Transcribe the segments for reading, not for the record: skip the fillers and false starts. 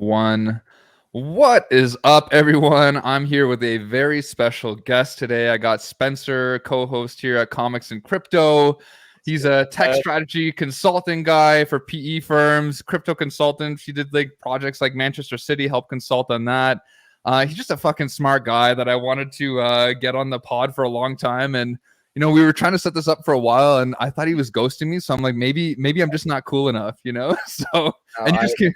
One. What is up, everyone? I'm here with a very special guest today. I got Spencer, co-host here at Comics and Crypto. He's a tech strategy consulting guy for PE firms, crypto consultant. He did like projects like Manchester City, help consult on that. He's just a fucking smart guy that I wanted to get on the pod for a long time. And we were trying to set this up for a while, and I thought he was ghosting me. So I'm like, maybe I'm just not cool enough, So No, and you just came.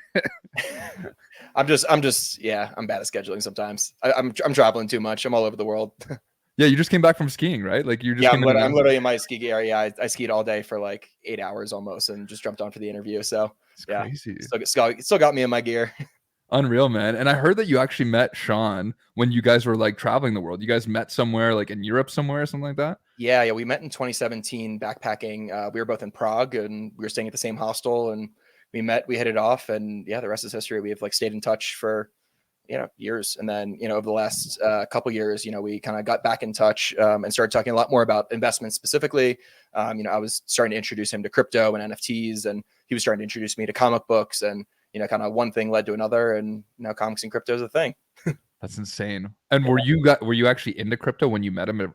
I'm just, yeah, I'm bad at scheduling sometimes. I'm traveling too much. I'm all over the world. Yeah, you just came back from skiing, right? Like you just Yeah, came I'm literally in my ski area. I skied all day for like 8 hours almost, and just jumped on for the interview. So It's yeah, crazy. still got me in my gear. Unreal, man. And I heard that you actually met Sean when you guys were like traveling the world. You guys met somewhere like in Europe somewhere or something like that? Yeah, we met in 2017 backpacking. We were both in Prague, and we were staying at the same hostel, and we hit it off, and yeah, the rest is history. We have like stayed in touch for years. And then, over the last couple years, we kind of got back in touch and started talking a lot more about investments specifically. I was starting to introduce him to crypto and NFTs, and he was starting to introduce me to comic books, and, kind of one thing led to another, and now comics and crypto is a thing. That's insane. And were you actually into crypto when you met him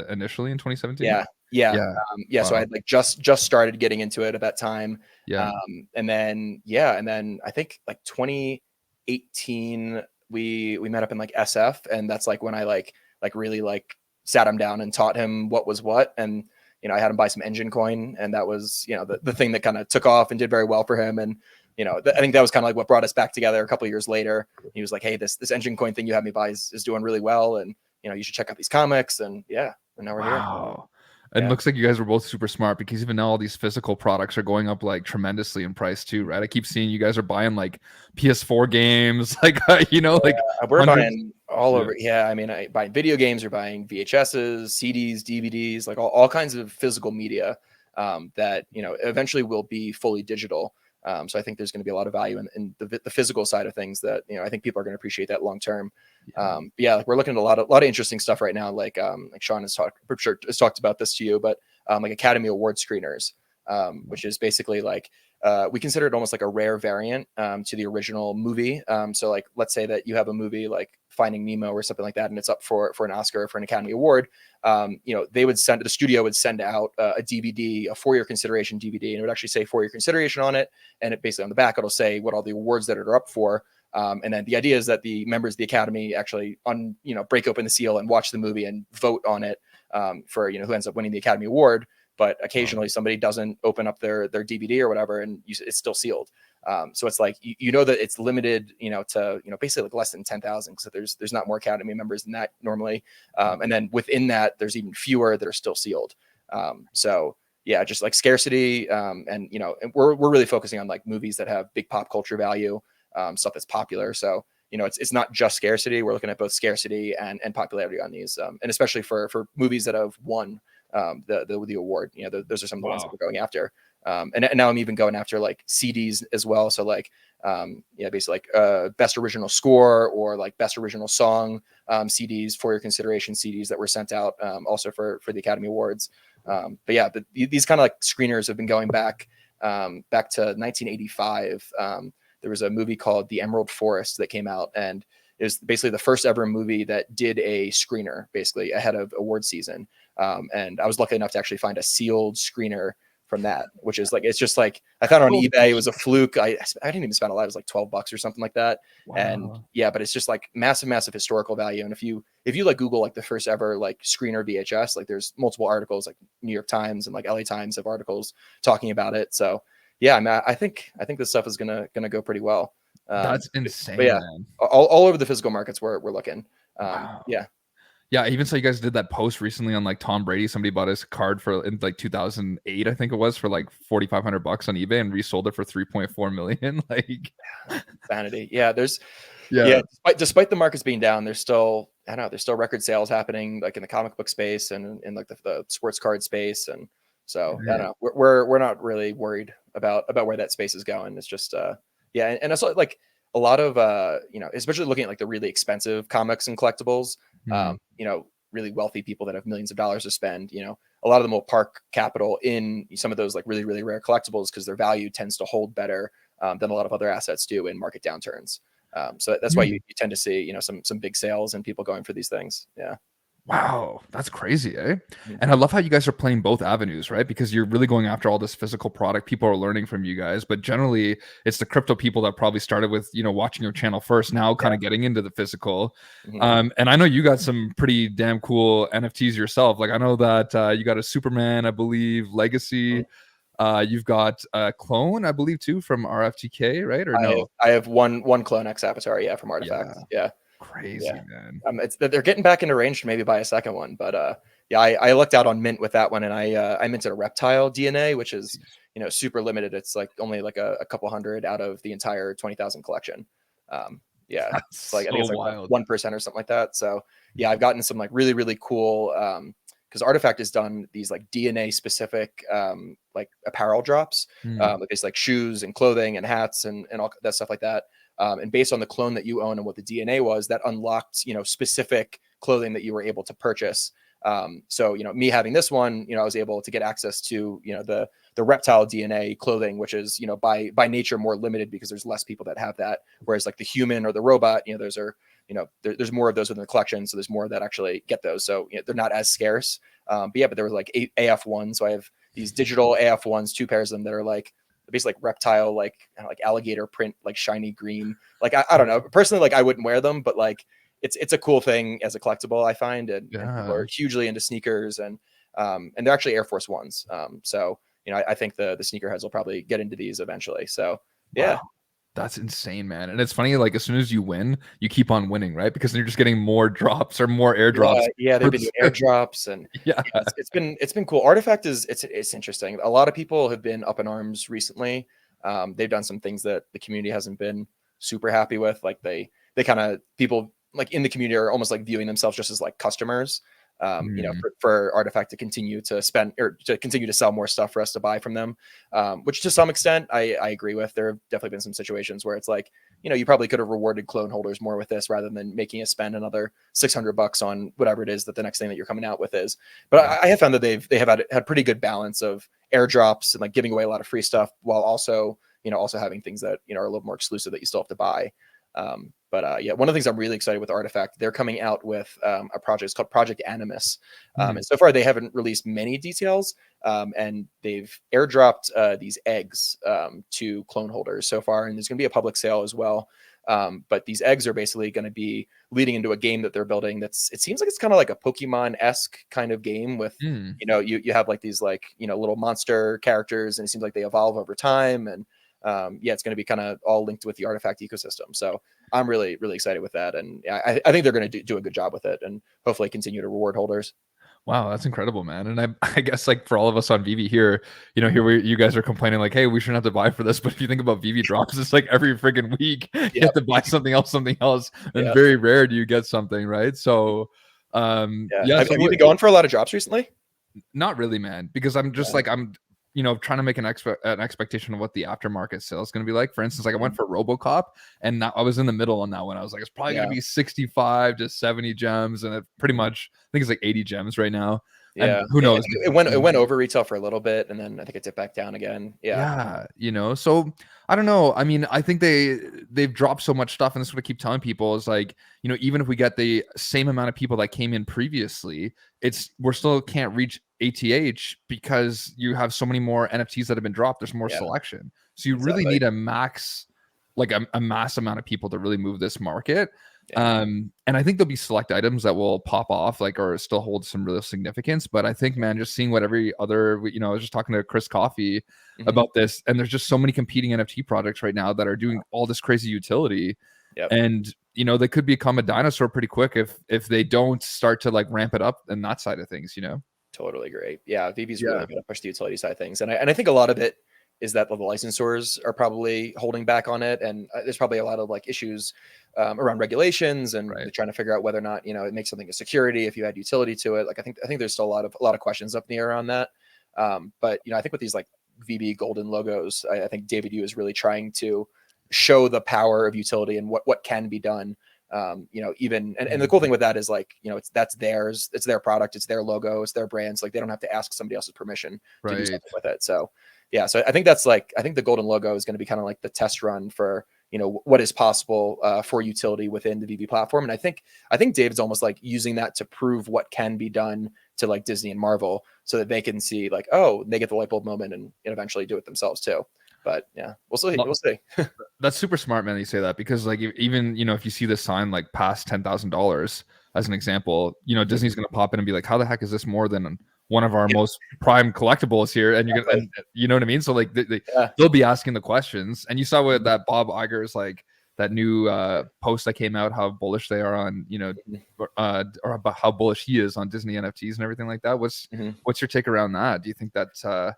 initially in 2017? Yeah. Yeah. Wow. So I had like just started getting into it at that time. Yeah. And then I think like 2018 we met up in like SF, and that's like when I like really like sat him down and taught him what was what. And I had him buy some engine coin, and that was the thing that kind of took off and did very well for him. And I think that was kind of like what brought us back together a couple of years later. He was like, hey, this engine coin thing you had me buy is doing really well, and you should check out these comics. And yeah, and now we're here. And looks like you guys were both super smart, because even now all these physical products are going up like tremendously in price too, right? I keep seeing you guys are buying like PS4 games, like like we're buying all over. Yeah, I mean, I buy video games, you're buying VHSs, CDs, DVDs, like all kinds of physical media that eventually will be fully digital. So I think there's going to be a lot of value in the physical side of things that I think people are going to appreciate that long term. Like we're looking at a lot of interesting stuff right now. Like Sean has talked about this to you, but like Academy Award screeners, which is basically like we consider it almost like a rare variant to the original movie. So like let's say that you have a movie like Finding Nemo or something like that, and it's up for an Oscar, for an Academy Award. The studio would send out a DVD, a for your consideration DVD, and it would actually say for your consideration on it. And it basically on the back, it'll say what all the awards that are up for. And then the idea is that the members of the Academy actually break open the seal and watch the movie and vote on it for who ends up winning the Academy Award. But occasionally somebody doesn't open up their DVD or whatever, and it's still sealed. So it's like that it's limited to basically like less than 10,000, because there's not more Academy members than that normally. And then within that, there's even fewer that are still sealed. So yeah, just like scarcity, and we're really focusing on like movies that have big pop culture value, stuff that's popular. So it's not just scarcity. We're looking at both scarcity and popularity on these, and especially for movies that have won the award. Those are some of the ones that we're going after. And now I'm even going after like CDs as well. So like basically like best original score or like best original song CDs, for your consideration CDs that were sent out also for the Academy Awards. These kind of like screeners have been going back to 1985. There was a movie called The Emerald Forest that came out, and it was basically the first ever movie that did a screener basically ahead of award season. And I was lucky enough to actually find a sealed screener from that, which is like, it's just like, I found it on eBay. It was a fluke. I didn't even spend a lot. It was like $12 or something like that. Wow. And yeah, but it's just like massive historical value. And if you like Google like the first ever like screener VHS, like there's multiple articles, like New York Times and like LA Times have articles talking about it. So yeah, I think this stuff is gonna go pretty well. That's insane. But yeah, man. All over the physical markets we're looking. Wow. Yeah. Yeah, even so, you guys did that post recently on like Tom Brady. Somebody bought his card for in like 2008, I think it was, for like $4,500 on eBay and resold it for 3.4 million. Like vanity. Yeah, despite the markets being down, there's still record sales happening like in the comic book space and in like the sports card space. And so I don't know, we're not really worried about where that space is going. It's just and it's like a lot of especially looking at like the really expensive comics and collectibles. Really wealthy people that have millions of dollars to spend, a lot of them will park capital in some of those like really, really rare collectibles because their value tends to hold better than a lot of other assets do in market downturns. So that's why you tend to see, you know, some big sales and people going for these things. Yeah. Wow, that's crazy, eh? Mhm. And I love how you guys are playing both avenues, right? Because you're really going after all this physical product. People are learning from you guys, but generally, it's the crypto people that probably started with, you know, watching your channel first, now kind Yeah. of getting into the physical. Mhm. And I know you got some pretty damn cool NFTs yourself. Like I know that you got a Superman, I believe, Mhm. Legacy. You've got a clone, I believe, too, from RFTK, right? Or no? I have one Clone X Avatar, yeah, from Artifact. Yeah, Yeah. crazy, Yeah. man. It's they're getting back into range to maybe buy a second one, but yeah, I lucked out on mint with that one, and I minted a reptile DNA, which is, Jeez. you know, super limited. It's like only like a couple hundred out of the entire 20,000 collection. Yeah, That's it's like I think so it's like wild. 1% or something like that. So yeah, I've gotten some like really cool because Artifact has done these like DNA specific like apparel drops, Hmm. it's like shoes and clothing and hats and all that stuff like that. And based on the clone that you own and what the DNA was, that unlocked, you know, specific clothing that you were able to purchase. So, you know, me having this one, you know, I was able to get access to, you know, the reptile DNA clothing, which is, you know, by nature more limited because there's less people that have that. Whereas like the human or the robot, you know, those are, you know, there's more of those within the collection, so there's more that actually get those. So, you know, they're not as scarce. But yeah, but there was like 8 AF1s, so I have these digital AF1s, 2 pairs of them that are like basically like reptile, like alligator print, like shiny green. Like I don't know. Personally, like I wouldn't wear them, but like it's a cool thing as a collectible, I find, and people Yeah. are hugely into sneakers and they're actually Air Force Ones. So you know, I think the sneakerheads will probably get into these eventually. So Wow. yeah, That's insane, man. And it's funny, like as soon as you win, you keep on winning, right? Because then you're just getting more drops or more airdrops. yeah, For they've been the, doing airdrops and yeah. yeah, it's been cool. Artifact is it's interesting. A lot of people have been up in arms recently. They've done some things that the community hasn't been super happy with. Like they kind of people like in the community are almost like viewing themselves just as like customers. You know, Hmm. for Artifact to continue to spend or to continue to sell more stuff for us to buy from them, which to some extent I agree with. There have definitely been some situations where it's like, you know, you probably could have rewarded clone holders more with this rather than making us spend another $600 on whatever it is that the next thing that you're coming out with is. But Yeah. I have found that they have had pretty good balance of airdrops and like giving away a lot of free stuff while also, you know, also having things that, you know, are a little more exclusive that you still have to buy. But yeah, one of the things I'm really excited with Artifact, they're coming out with a project. It's called Project Animus, Hmm. and so far they haven't released many details. And they've airdropped these eggs to clone holders so far, and there's going to be a public sale as well. But these eggs are basically going to be leading into a game that they're building. It seems like it's kind of like a Pokemon-esque kind of game with, Hmm. you know, you have like these like, you know, little monster characters, and it seems like they evolve over time. And yeah, it's going to be kind of all linked with the Artifact ecosystem. So I'm really excited with that, and I think they're going to do a good job with it, and hopefully continue to reward holders. Wow, that's incredible, man. And I guess like for all of us on Vivi here, you know, you guys are complaining like, hey, we shouldn't have to buy for this. But if you think about Vivi drops, it's like every freaking week you Yeah, have to buy something else, and yeah, very rare do you get something, right? So yeah. yeah, Have you been going for a lot of drops recently? not really, man, because I'm just Yeah. like you know, trying to make an expectation of what the aftermarket sale is going to be like. For instance, like I went Mhm. for RoboCop, and now I was in the middle on that one. I was like, it's probably going Yeah. to be 65 to 70 gems, and it pretty Mhm. much I think it's like 80 gems right now. And Yeah. who I knows? think it went over retail for a little bit, and then I think it dipped back down again. Yeah. Yeah, you know, so I don't know. I mean, I think they've dropped so much stuff, and this is what I keep telling people is like, you know, even if we get the same amount of people that came in previously, we're still can't reach ATH because you have so many more NFTs that have been dropped. There's more Yeah. selection, so you really Exactly. need a max, like a mass amount of people to really move this market. Yeah. And I think there'll be select items that will pop off, like, or still hold some real significance. But I think, man, just seeing what every other, you know, I was just talking to Chris Coffee Mhm. about this, and there's just so many competing NFT projects right now that are doing all this crazy utility, Yep. and you know they could become a dinosaur pretty quick if they don't start to like ramp it up and that side of things, you know. Totally great. Yeah, VB's Yeah. really going to push the utility side of things, and I think a lot of it is that the licensors are probably holding back on it, and there's probably a lot of like issues around regulations, and Right. they're trying to figure out whether or not, you know, it makes something a security if you add utility to it. Like I think there's still a lot of questions up in the air on that. But you know, I think with these like VB golden logos, I think David Yu is really trying to show the power of utility and what can be done. You know, even and the cool thing with that is like, you know, that's theirs, it's their product, it's their logo, it's their brands. Like they don't have to ask somebody else's permission to do Right. something with it. So yeah, so I think that's like, I think the golden logo is going to be kind of like the test run for, you know, what is possible for utility within the VV platform. And I think David's almost like using that to prove what can be done to like Disney and Marvel, so that they can see like, oh, they get the light bulb moment and eventually do it themselves too. But yeah, we'll see. We'll see. That's super smart, man. You say that because like even if you see this sign like past $10,000 as an example, Disney's gonna pop in and be like, how the heck is this more than one of our most prime collectibles here? And you're gonna, and, you know what I mean? So like they'll be asking the questions. And you saw with that Bob Iger's like that new post that came out, how bullish they are on or about how bullish he is on Disney NFTs and everything like that. What's your take around that? Do you think that?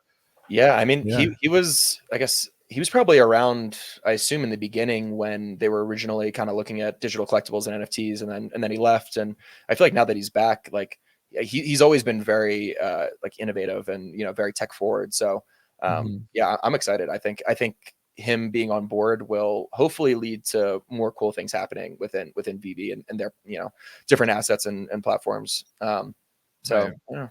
Yeah, I mean, he was, I guess he was probably around, I assume, in the beginning when they were originally kind of looking at digital collectibles and NFTs, and then he left. And I feel like now that he's back, like he's always been very like innovative and very tech forward. So yeah, I'm excited. I think him being on board will hopefully lead to more cool things happening within VV and their different assets and platforms. So right. yeah.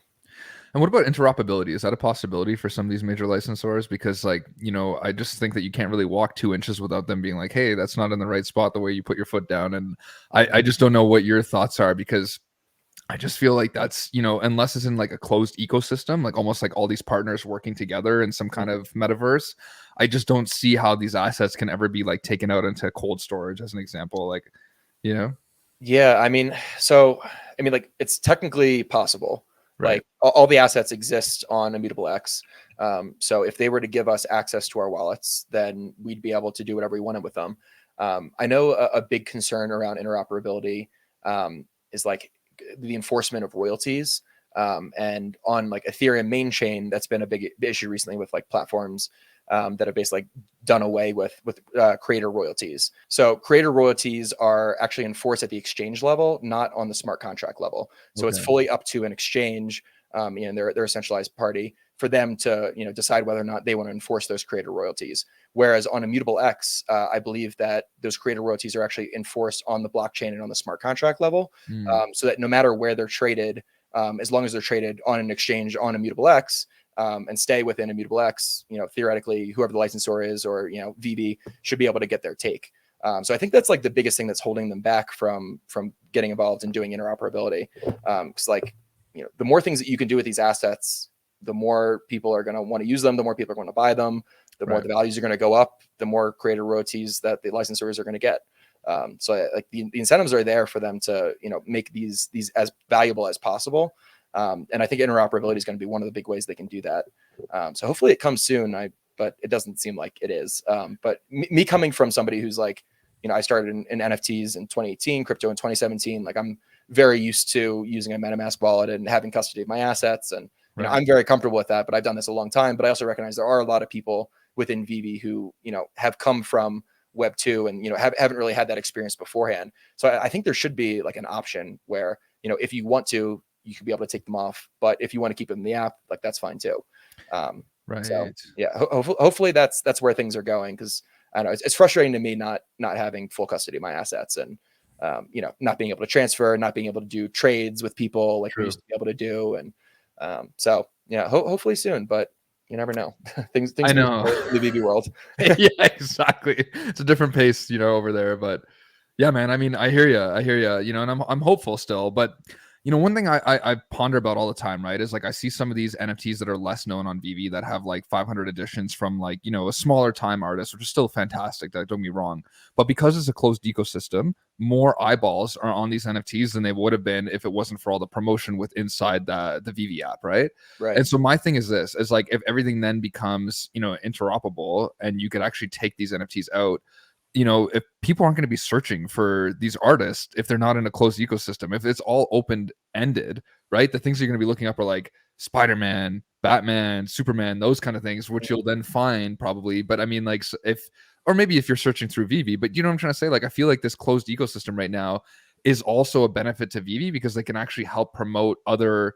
And what about interoperability? Is that a possibility for some of these major licensors? Because like, I just think that you can't really walk 2 inches without them being like, hey, that's not in the right spot the way you put your foot down. And I just don't know what your thoughts are, because I just feel like that's, unless it's in like a closed ecosystem, like almost like all these partners working together in some kind of metaverse, I just don't see how these assets can ever be like taken out into cold storage, as an example. Like, Yeah, I mean, like it's technically possible. Right. Like all the assets exist on Immutable X. So if they were to give us access to our wallets, then we'd be able to do whatever we wanted with them. I know a big concern around interoperability is like the enforcement of royalties. And on like Ethereum main chain, that's been a big issue recently with like platforms that have basically done away with creator royalties. So creator royalties are actually enforced at the exchange level, not on the smart contract level. So it's fully up to an exchange, and they're a centralized party, for them to decide whether or not they want to enforce those creator royalties. Whereas on Immutable X, I believe that those creator royalties are actually enforced on the blockchain and on the smart contract level, so that no matter where they're traded, as long as they're traded on an exchange on Immutable X, and stay within Immutable X, theoretically, whoever the licensor is, or VB, should be able to get their take. So I think that's like the biggest thing that's holding them back from getting involved in doing interoperability. Because like the more things that you can do with these assets, the more people are going to want to use them, the more people are going to buy them, the more the values are going to go up, the more creator royalties that the licensors are going to get. So like the incentives are there for them to make these as valuable as possible. And I think interoperability is going to be one of the big ways they can do that. So hopefully it comes soon. But it doesn't seem like it is. But me coming from somebody who's like, I started in NFTs in 2018, crypto in 2017. Like I'm very used to using a MetaMask wallet and having custody of my assets. And I'm very comfortable with that, but I've done this a long time. But I also recognize there are a lot of people within VV who, have come from Web 2 and, haven't really had that experience beforehand. So I think there should be like an option where, if you want to, you could be able to take them off. But if you want to keep them in the app, like that's fine too. Right. So yeah, hopefully that's where things are going. Cause I don't know, it's frustrating to me not having full custody of my assets, and, not being able to transfer, not being able to do trades with people like we used to be able to do. And so yeah, hopefully soon, but you never know. things I know. in the VB world. Yeah, exactly. It's a different pace, over there. But yeah, man, I mean, I hear you, and I'm hopeful still. But one thing I ponder about all the time, right, is like I see some of these NFTs that are less known on VV that have like 500 editions from like, a smaller time artist, which is still fantastic. Don't get me wrong. But because it's a closed ecosystem, more eyeballs are on these NFTs than they would have been if it wasn't for all the promotion with inside the VV app, right? Right. And so my thing is this, is like if everything then becomes, interoperable and you could actually take these NFTs out, if people aren't going to be searching for these artists, if they're not in a closed ecosystem, if it's all open ended, right? The things you're going to be looking up are like Spider-Man, Batman, Superman, those kind of things, which you'll then find probably. But I mean, like or maybe if you're searching through VV, but you know what I'm trying to say? Like, I feel like this closed ecosystem right now is also a benefit to VV because they can actually help promote other,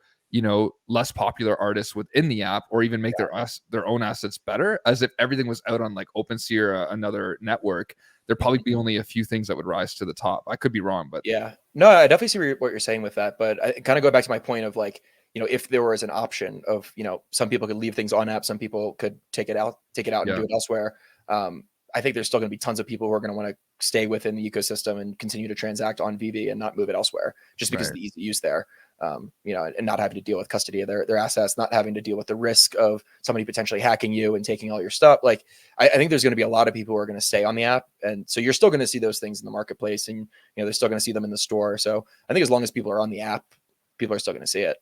less popular artists within the app, or even make their own assets better. As if everything was out on like OpenSea or another network, there'd probably be only a few things that would rise to the top. I could be wrong, but yeah, no, I definitely see what you're saying with that. But I kind of go back to my point of like, if there was an option of, some people could leave things on app, some people could take it out and do it elsewhere. I think there's still going to be tons of people who are going to want to stay within the ecosystem and continue to transact on VV and not move it elsewhere, just because of the easy use there. And not having to deal with custody of their assets, not having to deal with the risk of somebody potentially hacking you and taking all your stuff. Like, I think there's going to be a lot of people who are going to stay on the app. And so you're still going to see those things in the marketplace, and, they're still going to see them in the store. So I think as long as people are on the app, people are still going to see it.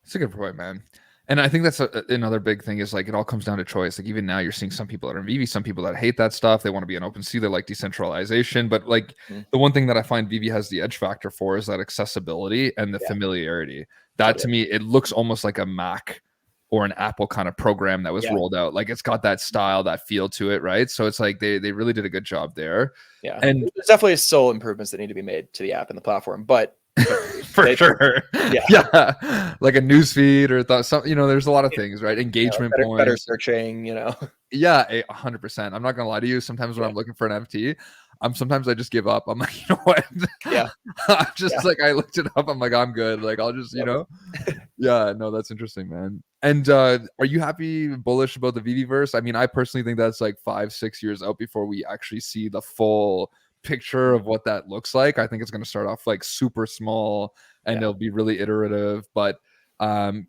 It's a good point, man. And I think that's another big thing is like, it all comes down to choice. Like even now you're seeing some people that are in VV, some people that hate that stuff. They want to be an OpenSea. They like decentralization. But like the one thing that I find VV has the edge factor for is that accessibility and the familiarity. That to me, it looks almost like a Mac or an Apple kind of program that was rolled out. Like it's got that style, that feel to it, right? So it's like they really did a good job there. Yeah. And there's definitely still improvements that need to be made to the app and the platform, but for sure. Yeah. Like a news feed or there's a lot of things, right? Engagement points. Better searching, Yeah, 100%. I'm not gonna lie to you. Sometimes when I'm looking for an FT, sometimes I just give up. I'm like, you know what? I'm just like, I looked it up. I'm like, I'm good. Like, I'll just, yeah, no, that's interesting, man. And are you bullish about the Veve'S? I mean, I personally think that's like 5-6 years out before we actually see the full picture of what that looks like. I think it's going to start off like super small and it'll be really iterative. But, do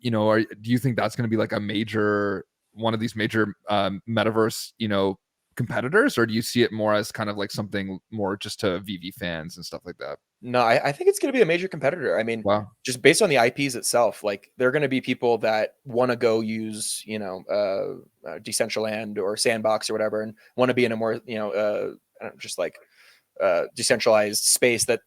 you think that's going to be like one of these major metaverse, competitors, or do you see it more as kind of like something more just to VV fans and stuff like that? No, I think it's going to be a major competitor. I mean, just based on the IPs itself, like there are going to be people that want to go use, Decentraland or Sandbox or whatever, and want to be in a more, just like decentralized space that,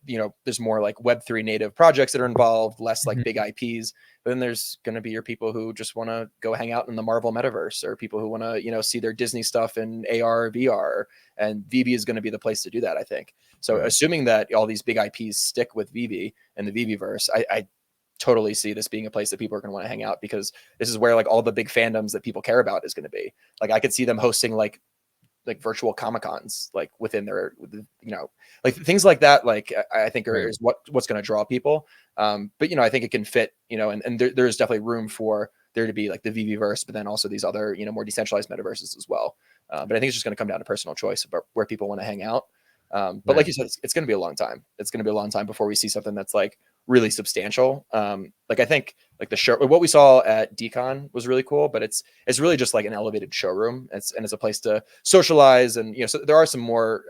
there's more like Web3 native projects that are involved, less like big IPs. But then there's going to be your people who just want to go hang out in the Marvel metaverse, or people who want to, see their Disney stuff in AR, VR, and VV is going to be the place to do that, I think. So assuming that all these big IPs stick with VV and the Veve'S, I totally see this being a place that people are going to want to hang out, because this is where like all the big fandoms that people care about is going to be. Like I could see them hosting like virtual Comic-Cons, like within their, like things like that. Like I think is what's going to draw people. But I think it can fit, and there's definitely room for there to be like the Veve'S, but then also these other, more decentralized metaverses as well. But I think it's just going to come down to personal choice about where people want to hang out. But like you said, it's going to be a long time. It's going to be a long time before we see something that's like really substantial. Like I think like the show, what we saw at DCon was really cool, but it's really just like an elevated showroom. It's a place to socialize, and so there are some more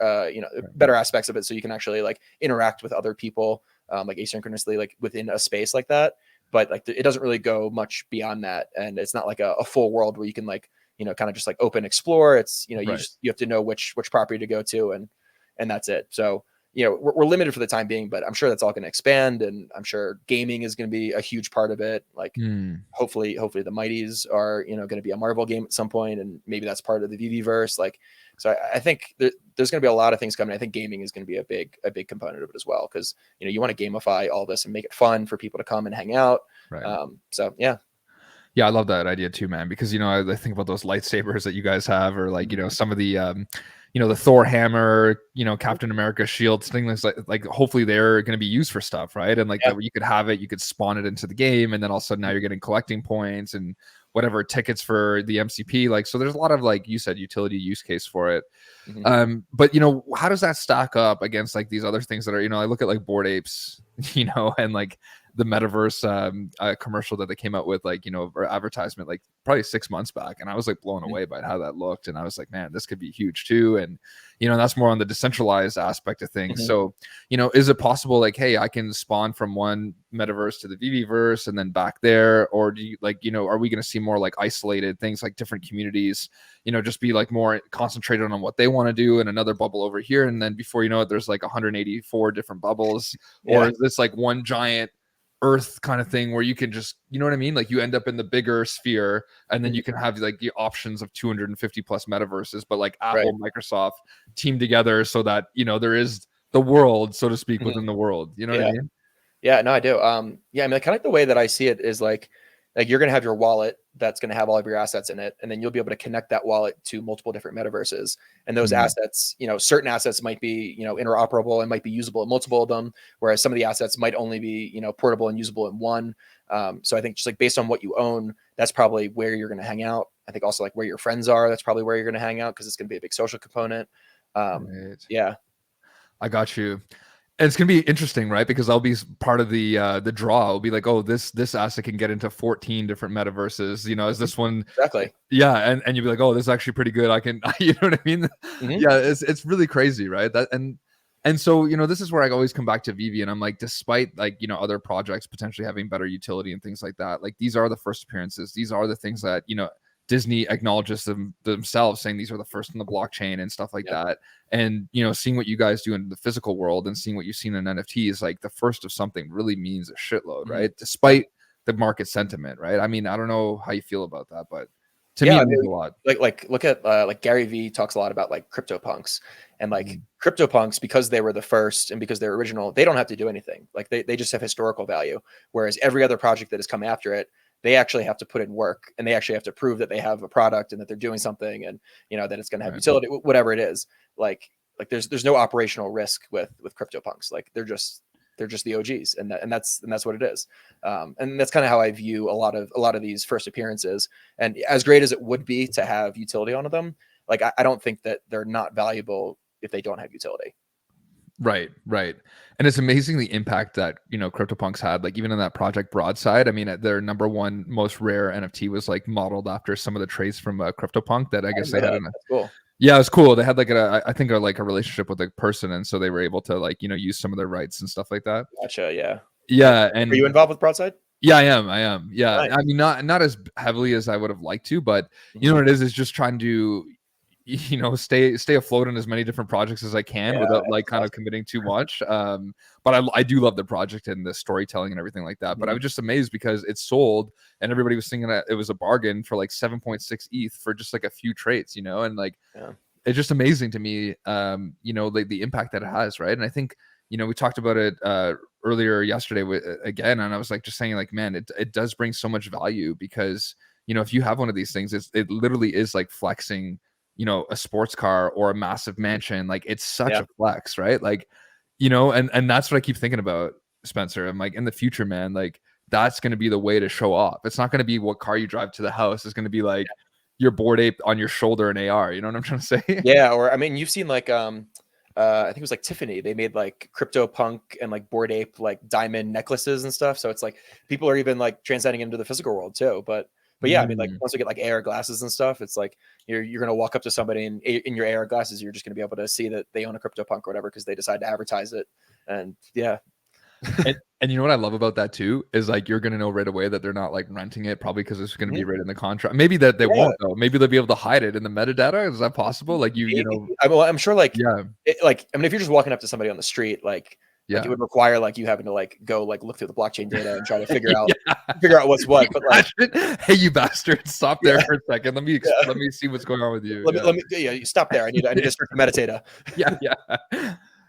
better aspects of it, so you can actually like interact with other people like asynchronously, like within a space like that. But like it doesn't really go much beyond that, and it's not like a full world where you can like kind of just like open explore. It's you have to know which property to go to, and that's it. So we're limited for the time being, but I'm sure that's all going to expand, and I'm sure gaming is going to be a huge part of it. Like hopefully the Mighties are going to be a Marvel game at some point, and maybe that's part of the Veve'S. Like, so I think there's going to be a lot of things coming. I think gaming is going to be a big component of it as well, because you want to gamify all this and make it fun for people to come and hang out. So yeah. Yeah, I love that idea too, man, because I think about those lightsabers that you guys have, or like some of the the Thor hammer, Captain America shields, things like hopefully they're going to be used for stuff, right? And like that, you could have it, you could spawn it into the game, and then all of a sudden now you're getting collecting points and whatever tickets for the MCP. Like, so there's a lot of, like you said, utility use case for it. But how does that stack up against like these other things that are, I look at like Bored Apes, and like the metaverse commercial that they came out with, like, or advertisement, like probably 6 months back. And I was like blown away by how that looked. And I was like, man, this could be huge too. And, that's more on the decentralized aspect of things. So, is it possible, like, hey, I can spawn from one metaverse to the Veve'S and then back there? Or do you like, are we going to see more like isolated things, like different communities, just be like more concentrated on what they want to do in another bubble over here? And then before you know it, there's like 184 different bubbles. Or is this like one giant Earth kind of thing where you can just, you know what I mean? Like you end up in the bigger sphere, and then you can have like the options of 250 plus metaverses, but like Apple, Microsoft team together so that, there is the world, so to speak, within the world. You know what I mean? Yeah, no, I do. Yeah, I mean, kind of like the way that I see it is like you're going to have your wallet that's going to have all of your assets in it, and then you'll be able to connect that wallet to multiple different metaverses. And those assets, certain assets might be, interoperable and might be usable in multiple of them, whereas some of the assets might only be, portable and usable in one. So I think just like based on what you own, that's probably where you're going to hang out. I think also like where your friends are, that's probably where you're going to hang out, because it's going to be a big social component. Right. Yeah. I got you. And it's gonna be interesting, right? Because I'll be part of the draw. I'll be like, oh, this asset can get into 14 different metaverses. Is this one? Exactly. Yeah, and you'll be like, oh, this is actually pretty good. I can, you know what I mean? Yeah, it's really crazy, right? And so this is where I always come back to Vivi, and I'm like, despite like other projects potentially having better utility and things like that, like these are the first appearances. These are the things that Disney acknowledges themselves, saying these are the first in the blockchain and stuff like that. And seeing what you guys do in the physical world and seeing what you've seen in NFTs, like the first of something really means a shitload, right? Despite the market sentiment, right? I mean, I don't know how you feel about that, but to me, it means a lot. Like look at like Gary Vee talks a lot about like CryptoPunks, and like CryptoPunks, because they were the first and because they're original, they don't have to do anything. Like they just have historical value, whereas every other project that has come after it, they actually have to put in work, and they actually have to prove that they have a product and that they're doing something, and that it's going to have utility, whatever it is. Like there's no operational risk with CryptoPunks. Like they're just the OGs, and that's what it is. And that's kind of how I view a lot of these first appearances. And as great as it would be to have utility on them, like I don't think that they're not valuable if they don't have utility. Right. And it's amazing the impact that CryptoPunks had, like even in that Project Broadside. I mean, their number one most rare NFT was like modeled after some of the traits from CryptoPunk that I guess they had. That's cool. Yeah, it was cool. They had like I think a relationship with a person, and so they were able to like use some of their rights and stuff like that. Gotcha. Yeah. And are you involved with Broadside? Yeah, I am. Yeah. Nice. I mean, not as heavily as I would have liked to, but you know what it is just trying to stay afloat on as many different projects as I can without like kind of committing too much. But I do love the project and the storytelling and everything like that. But I was just amazed because it sold and everybody was thinking that it was a bargain for like 7.6 ETH for just like a few traits, and like it's just amazing to me, like the impact that it has, right? And I think we talked about it earlier yesterday again, and I was like just saying like, man, it does bring so much value because if you have one of these things, it literally is like flexing a sports car or a massive mansion. Like it's such a flex, right? Like and that's what I keep thinking about, Spencer. I'm like, in the future, man, like that's going to be the way to show off. It's not going to be what car you drive to the house. It's going to be like your Bored Ape on your shoulder in AR. You know what I'm trying to say? Yeah. Or I mean, you've seen like I think it was like Tiffany. They made like CryptoPunk and like Bored Ape like diamond necklaces and stuff. So it's like people are even like transcending into the physical world too. But yeah, I mean, like once we get like AR glasses and stuff, it's like you're gonna walk up to somebody and in your AR glasses, you're just gonna be able to see that they own a CryptoPunk or whatever because they decide to advertise it. And yeah. And you know what I love about that too is like you're gonna know right away that they're not like renting it, probably because it's gonna be right in the contract. Maybe that they won't though. Maybe they'll be able to hide it in the metadata. Is that possible? Like I'm sure. Like like I mean, if you're just walking up to somebody on the street, like it would require like you having to like go like look through the blockchain data and try to figure out what's what. But like, hey, you bastard, stop there for a second. Let me see what's going on with you. Let me stop there. I need to start the metadata.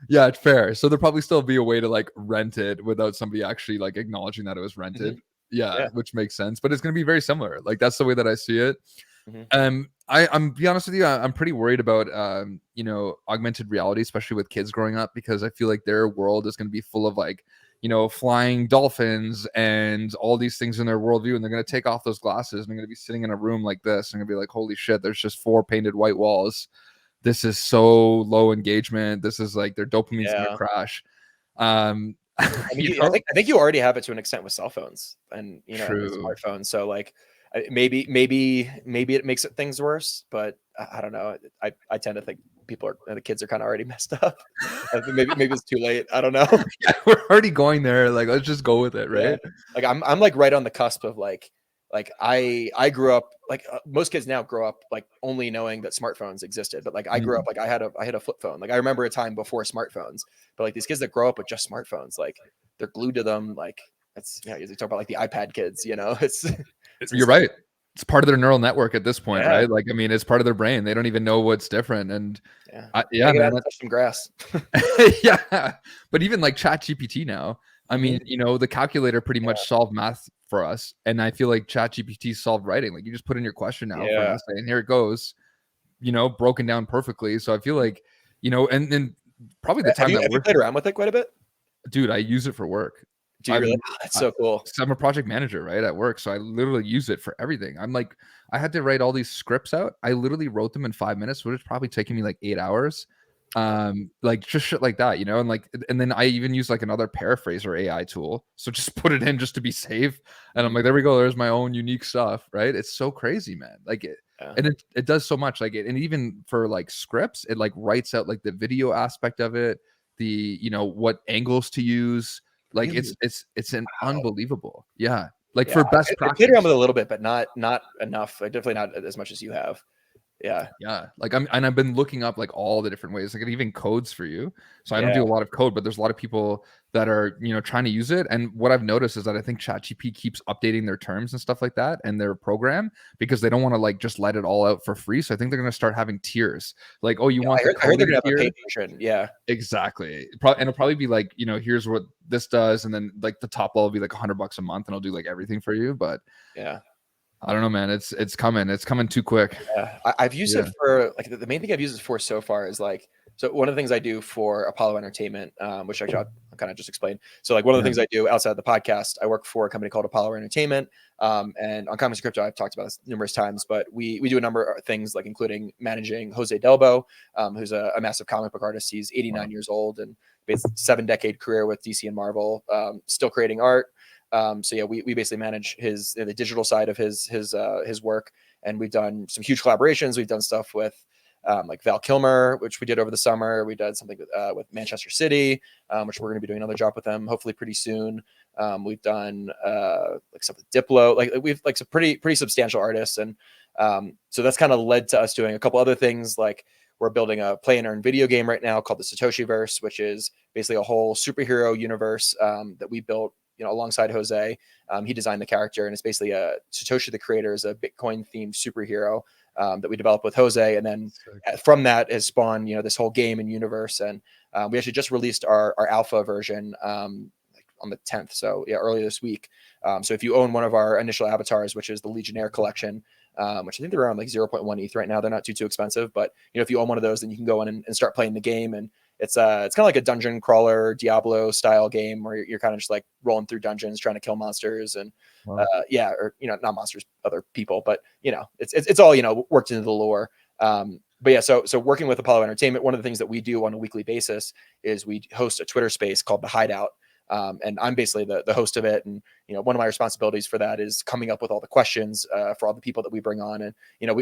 Yeah, it's fair. So there'll probably still be a way to like rent it without somebody actually like acknowledging that it was rented. Which makes sense. But it's gonna be very similar. Like that's the way that I see it. I'm be honest with you, I'm pretty worried about augmented reality, especially with kids growing up, because I feel like their world is going to be full of like flying dolphins and all these things in their worldview, and they're going to take off those glasses and they're going to be sitting in a room like this and gonna be like, holy shit, there's just 4 painted white walls. This is so low engagement. This is like their dopamine's gonna crash. I mean, I think you already have it to an extent with cell phones and smartphones. So like maybe it makes things worse, but I don't know. I tend to think the kids are kind of already messed up. maybe it's too late. I don't know. Yeah, we're already going there. Like let's just go with it, right? Like I'm like right on the cusp of like I grew up like most kids now grow up like only knowing that smartphones existed, but like I grew up like I had a flip phone. Like I remember a time before smartphones, but like these kids that grow up with just smartphones, like they're glued to them. Like it's you talk about like the iPad kids, it's you're right. It's part of their neural network at this point, right? Like I mean, it's part of their brain. They don't even know what's different. And man, touch some grass. But even like Chat GPT now, I mean, the calculator pretty much solved math for us. And I feel like ChatGPT solved writing. Like you just put in your question now for an Yeah. essay, and here it goes, broken down perfectly. So I feel like, and probably the Have time you that have you we're, played around with it quite a bit? dude, I use it for work. Do you I'm really? Oh, that's so cool. so I'm a project manager, right, at work. So I literally use it for everything. I'm like, I had to write all these scripts out. I literally wrote them in 5 minutes, which is probably taking me like 8 hours. Like just shit like that, and like, and then I even use like another paraphraser AI tool. So just put it in just to be safe. And I'm like, there we go. There's my own unique stuff, right? It's so crazy, man. Like Yeah. and it does so much. Like and even for like scripts, it like writes out like the video aspect of it, the what angles to use. Like Really? it's an Wow. unbelievable. Yeah. Like Yeah. for best I played around practice. with it a little bit, but not enough. Definitely not as much as you have. Yeah. Yeah. Like I've been looking up like all the different ways. Like it even codes for you. So I don't Yeah. do a lot of code, but there's a lot of people that are, trying to use it. And what I've noticed is that I think ChatGPT keeps updating their terms and stuff like that and their program because they don't want to like just let it all out for free. So I think they're gonna start having tiers. Like, oh, you Yeah, want the I heard they're coding gonna have a tier? paid version. Yeah. Exactly. And it'll probably be like, here's what this does, and then like the top level will be like $100 a month, and I'll do like everything for you. But Yeah. I don't know, man. It's coming. It's coming too quick. Yeah, I've used it Yeah. for like the main thing I've used it for so far is like so one of the things I do for Apollo Entertainment, which I kind of just explained. So like one of the Yeah. things I do outside of the podcast, I work for a company called Apollo Entertainment, and on Comics and Crypto, I've talked about this numerous times, but we do a number of things like including managing Jose Delbo, who's a massive comic book artist. He's 89 Wow. years old and basically 7-decade career with DC and Marvel, still creating art. So yeah, we basically manage the digital side of his work, and we've done some huge collaborations. We've done stuff with like Val Kilmer, which we did over the summer. We did something with Manchester City, which we're going to be doing another job with them hopefully pretty soon. We've done like stuff with Diplo, like we've like some pretty substantial artists, and so that's kind of led to us doing a couple other things. Like we're building a play and earn video game right now called the Satoshiverse, which is basically a whole superhero universe that we built alongside Jose. He designed the character, and it's basically Satoshi, the creator, is a Bitcoin themed superhero that we developed with Jose. And then from that has spawned, this whole game and universe. And we actually just released our alpha version like on the 10th. So yeah, earlier this week. So if you own one of our initial avatars, which is the Legionnaire collection, which I think they're around like 0.1 ETH right now. They're not too expensive, but if you own one of those, then you can go in and start playing the game. And it's kind of like a dungeon crawler Diablo style game where you're kind of just like rolling through dungeons, trying to kill monsters and Wow. yeah, or not monsters, other people, but it's all worked into the lore. But yeah, so working with Apollo Entertainment, one of the things that we do on a weekly basis is we host a Twitter space called The Hideout. And I'm basically the host of it. And, one of my responsibilities for that is coming up with all the questions for all the people that we bring on. And,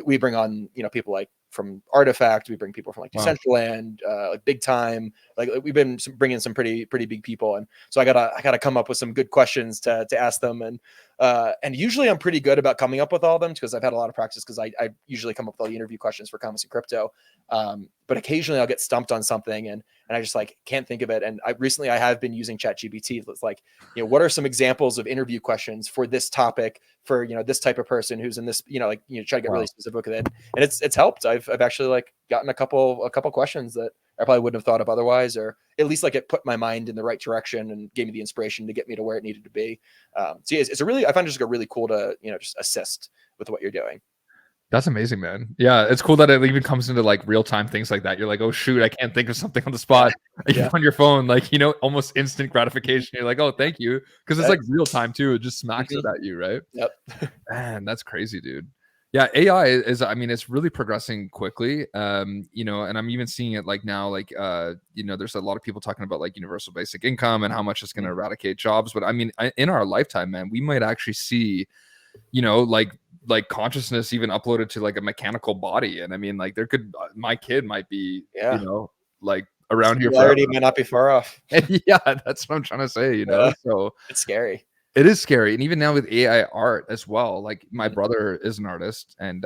we bring on, people like from Artifact, we bring people from like Decentraland, like Big Time, like we've been bringing some pretty big people. And so I gotta come up with some good questions to ask them. And usually I'm pretty good about coming up with all of them because I've had a lot of practice because I usually come up with all the interview questions for Comics and Crypto. But occasionally I'll get stumped on something and I just like can't think of it. And I have been using ChatGPT. It's like, what are some examples of interview questions for this topic for this type of person who's in this, try to get really specific with it. And it's helped. I've actually like gotten a couple questions that I probably wouldn't have thought of otherwise, or at least like it put my mind in the right direction and gave me the inspiration to get me to where it needed to be. So yeah, I find it just really cool to, just assist with what you're doing. That's amazing, man. Yeah, it's cool that it even comes into like real time things like that. You're like, oh shoot, I can't think of something on the spot. Yeah. On your phone, like almost instant gratification. You're like, oh, thank you, because it's like real time too. It just smacks it at you, right? Yep. Man, that's crazy, dude. Yeah, AI is. I mean, it's really progressing quickly. And I'm even seeing it like now, like there's a lot of people talking about like universal basic income and how much it's going to eradicate jobs. But I mean, in our lifetime, man, we might actually see, like consciousness even uploaded to like a mechanical body. And I mean, like there could my kid might be like around here forever. May not be far off. Yeah, that's what I'm trying to say. So it's scary. It is scary. And even now with AI art as well, like my brother is an artist and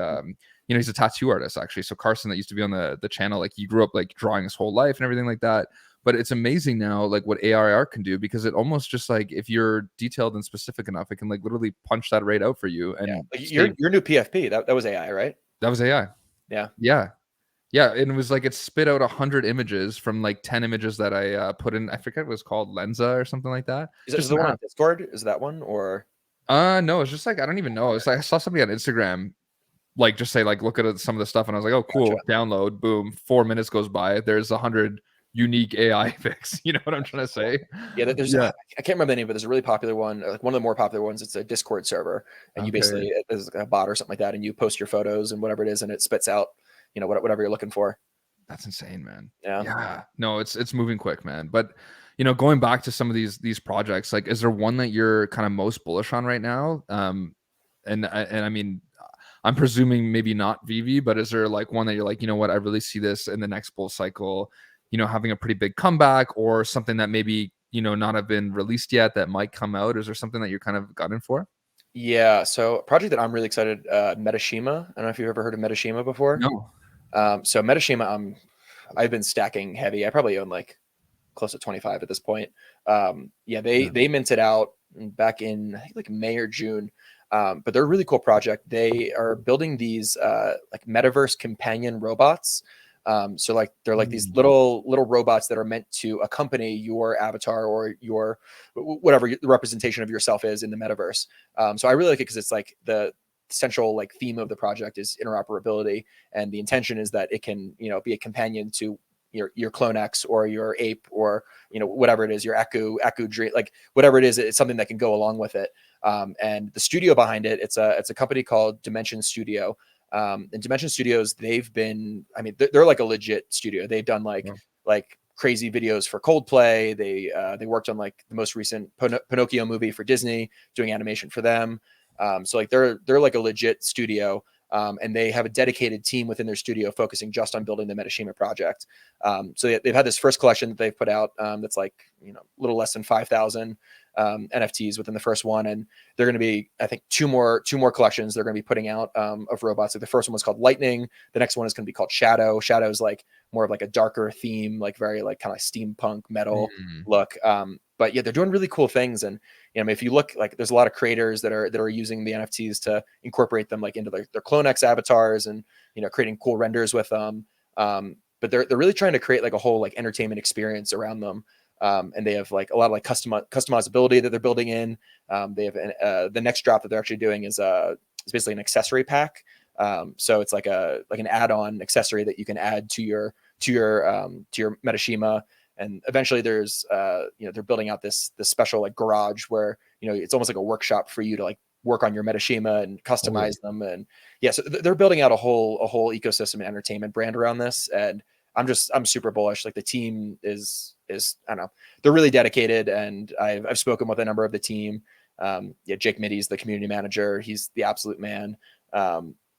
he's a tattoo artist actually. So Carson that used to be on the channel, like he grew up like drawing his whole life and everything like that. But it's amazing now, like what AI art can do, because it almost just like if you're detailed and specific enough, it can like literally punch that right out for you. And like your new PFP, that was AI, right? That was AI. Yeah. Yeah, and it was like it spit out 100 images from like 10 images that I put in. I forget what it was called, Lenza or something like that. Is it the one on Discord? Is that one or? No, it's just like I don't even know. It's like I saw somebody on Instagram like just say like look at some of the stuff, and I was like, oh Gotcha. cool, download, boom, 4 minutes goes by, there's 100 unique AI pics. You know what I'm trying to say? Yeah, there's Yeah. I can't remember the name, but there's a really popular one, like one of the more popular ones. It's a Discord server, and you Okay. basically there's a bot or something like that, and you post your photos and whatever it is, and it spits out, whatever you're looking for. That's insane, man. Yeah. Yeah. No, it's moving quick, man. But going back to some of these projects, like is there one that you're kind of most bullish on right now? And I mean, I'm presuming maybe not Vivi, but is there like one that you're like, you know what, I really see this in the next bull cycle, having a pretty big comeback, or something that maybe, not have been released yet that might come out? Is there something that you're kind of gunning for? Yeah. So a project that I'm really excited, Metashima. I don't know if you've ever heard of Metashima before. No. So Metashima, I've been stacking heavy. I probably own like close to 25 at this point. Yeah, they minted out back in I think like May or June. But they're a really cool project. They are building these like metaverse companion robots. So like they're like these little robots that are meant to accompany your avatar or your whatever the representation of yourself is in the metaverse. So I really like it because it's like the central like theme of the project is interoperability, and the intention is that it can be a companion to your Clone X or your ape or whatever it is, your Echo Dream, like whatever it is, it's something that can go along with it. And the studio behind it, it's a company called Dimension Studio. And Dimension Studios, they've been, I mean, they're like a legit studio. They've done like crazy videos for Coldplay. They worked on like the most recent Pinocchio movie for Disney, doing animation for them. So like they're like a legit studio. And they have a dedicated team within their studio focusing just on building the Metashima project. So they've had this first collection that they've put out that's like a little less than 5,000 NFTs within the first one, and they're going to be, I think, two more collections they're going to be putting out of robots. Like the first one was called Lightning. The next one is going to be called Shadow. Shadow is like more of like a darker theme, like very like kind of steampunk metal look. But yeah, they're doing really cool things. And if you look, like there's a lot of creators that are using the NFTs to incorporate them like into their Clone X avatars and creating cool renders with them. But they're really trying to create like a whole like entertainment experience around them. And they have like a lot of like customizability that they're building in. They have the next drop that they're actually doing is basically an accessory pack. So it's like an add-on accessory that you can add to your Metashima. And eventually there's they're building out this special like garage where it's almost like a workshop for you to like work on your Metashima and customize them. And yeah, so they're building out a whole ecosystem and entertainment brand around this. And I'm super bullish. Like the team is I don't know, they're really dedicated, and I've spoken with a number of the team. Yeah, Jake Mitty's the community manager. He's the absolute man.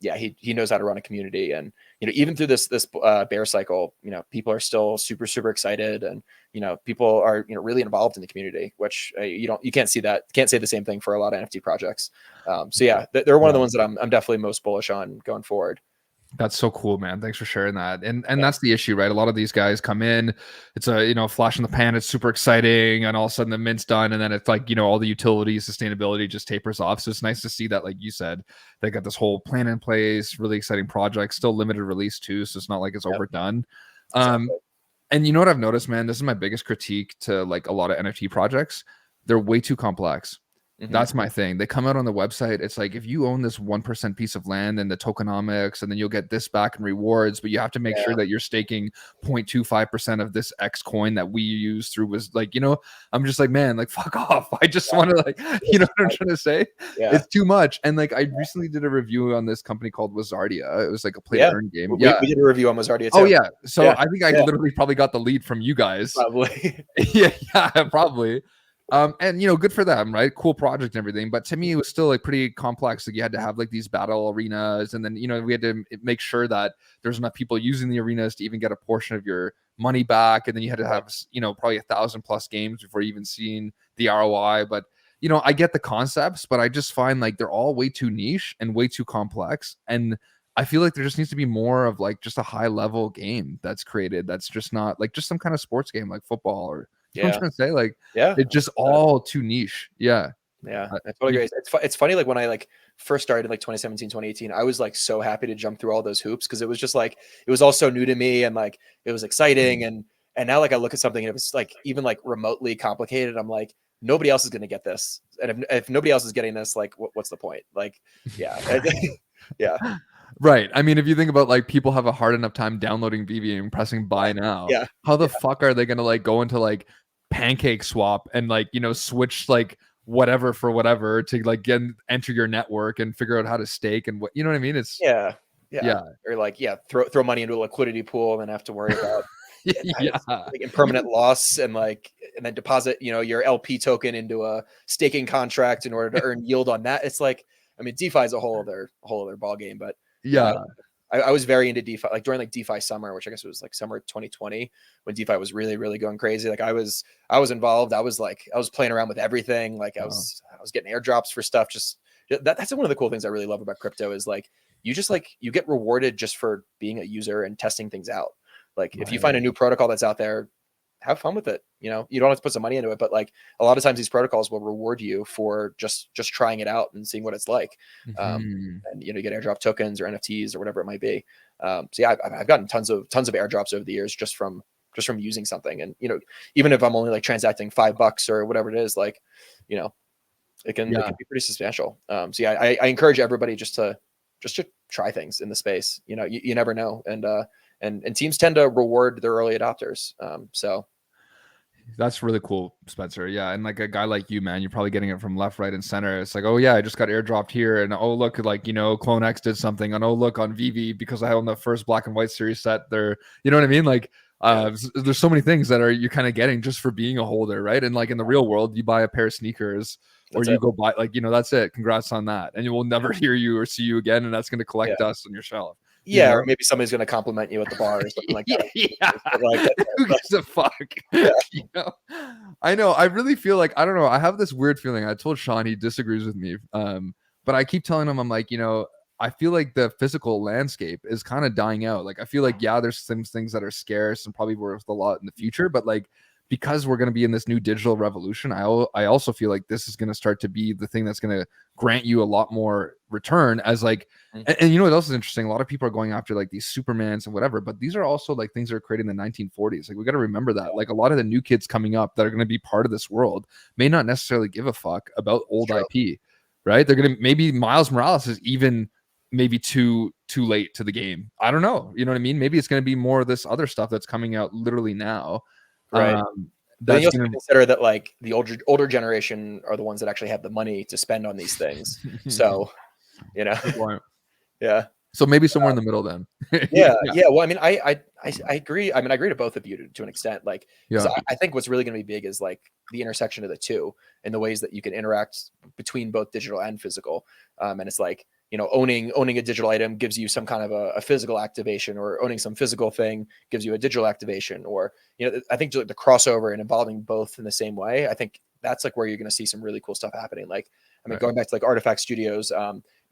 Yeah, he knows how to run a community, and even through this bear cycle, people are still super excited, and people are really involved in the community, which you can't say the same thing for a lot of NFT projects. So yeah, they're one of the ones that I'm definitely most bullish on going forward. That's so cool, man. Thanks for sharing that. And that's the issue, right? A lot of these guys come in, it's a flash in the pan, it's super exciting, and all of a sudden the mint's done, and then it's like all the utility, sustainability just tapers off. So it's nice to see that, like you said, they got this whole plan in place, really exciting project, still limited release too, so it's not like it's overdone. Exactly. And you know what I've noticed, man? This is my biggest critique to like a lot of NFT projects. They're way too complex. That's my thing. They come out on the website. It's like, if you own this 1% piece of land and the tokenomics, and then you'll get this back in rewards, but you have to make sure that you're staking 0.25% of this X coin that we use through was like, I'm just like, man, like, fuck off. I just want to like, what I'm trying to say? Yeah. It's too much. And like, I recently did a review on this company called Wizardia. It was like a play to earn game. We did a review on Wizardia too. Oh yeah. So I think I literally probably got the lead from you guys. Probably. yeah, probably. And good for them, right? Cool project and everything. But to me, it was still like pretty complex. Like you had to have like these battle arenas, and then we had to make sure that there's enough people using the arenas to even get a portion of your money back. And then you had to have probably 1,000+ games before even seeing the ROI. But I get the concepts, but I just find like they're all way too niche and way too complex. And I feel like there just needs to be more of like just a high level game that's created. That's just not like just some kind of sports game like football or. You know what I'm trying to say? Like, it's just all too niche. Yeah. Yeah, I totally agree. It's funny, like when I like first started in like 2017, 2018, I was like so happy to jump through all those hoops because it was just like it was all so new to me, and like it was exciting, and And now like I look at something and it was like even like remotely complicated, I'm like, nobody else is going to get this. And if nobody else is getting this, like what's the point? Like, yeah. Yeah. Right. I mean, if you think about like people have a hard enough time downloading VV and pressing buy now, Yeah. how the fuck are they gonna like go into like pancake swap and like, you know, switch like whatever for whatever to like enter your network and figure out how to stake and what, you know what I mean? It's Yeah. yeah. Or like, throw money into a liquidity pool and then have to worry about Yeah. like impermanent loss and then deposit, your LP token into a staking contract in order to earn yield on that. It's like, I mean, DeFi is a whole other ball game, but yeah, Yeah. I was very into DeFi, like during like DeFi summer, which I guess was like summer 2020 when DeFi was really, really going crazy. Like I was involved. I was playing around with everything. Like I was getting airdrops for stuff. Just that's one of the cool things I really love about crypto is like, you get rewarded just for being a user and testing things out. Like if you find a new protocol that's out there, have fun with it. You don't have to put some money into it, but like a lot of times these protocols will reward you for just trying it out and seeing what it's like. And you get airdrop tokens or NFTs or whatever it might be. So yeah, I've gotten tons of airdrops over the years just from using something. And even if I'm only like transacting $5 or whatever it is, like it can be pretty substantial. So yeah, I encourage everybody just to try things in the space. You never know, and teams tend to reward their early adopters. So that's really cool, Spencer. Yeah. And like a guy like you, man, you're probably getting it from left, right, and center. It's like, oh yeah, I just got airdropped here. And oh look, like, Clone X did something. And oh look on VV because I own the first black and white series set there. You know what I mean? Like there's so many things that you're kind of getting just for being a holder, right? And like in the real world, you buy a pair of sneakers or you go buy like, that's it. Congrats on that. And you will never hear you or see you again. And that's going to collect dust on your shelf. Yeah, or maybe somebody's going to compliment you at the bar or something like that. Yeah. Like, who gives a fuck? Yeah. I know. I really feel like, I don't know. I have this weird feeling. I told Sean, he disagrees with me. But I keep telling him, I'm like, I feel like the physical landscape is kind of dying out. Like, I feel like, yeah, there's some things that are scarce and probably worth a lot in the future. But like, because we're going to be in this new digital revolution, I also feel like this is going to start to be the thing that's going to grant you a lot more return as like, and what else is interesting? A lot of people are going after like these Supermans and whatever, but these are also like things that are created in the 1940s. Like we got to remember that like a lot of the new kids coming up that are going to be part of this world may not necessarily give a fuck about old IP, right? They're going to, maybe Miles Morales is even maybe too late to the game. I don't know. You know what I mean? Maybe it's going to be more of this other stuff that's coming out literally now. Right. But you also consider that like the older generation are the ones that actually have the money to spend on these things. So, yeah. So maybe somewhere in the middle then. Yeah. Well, I mean, I agree. I mean, I agree to both of you to an extent. Like, I think what's really going to be big is like the intersection of the two and the ways that you can interact between both digital and physical. And it's like, owning a digital item gives you some kind of a physical activation, or owning some physical thing gives you a digital activation, or, I think the crossover and involving both in the same way, I think that's like where you're going to see some really cool stuff happening. Like, I mean, going back to like Artifact Studios,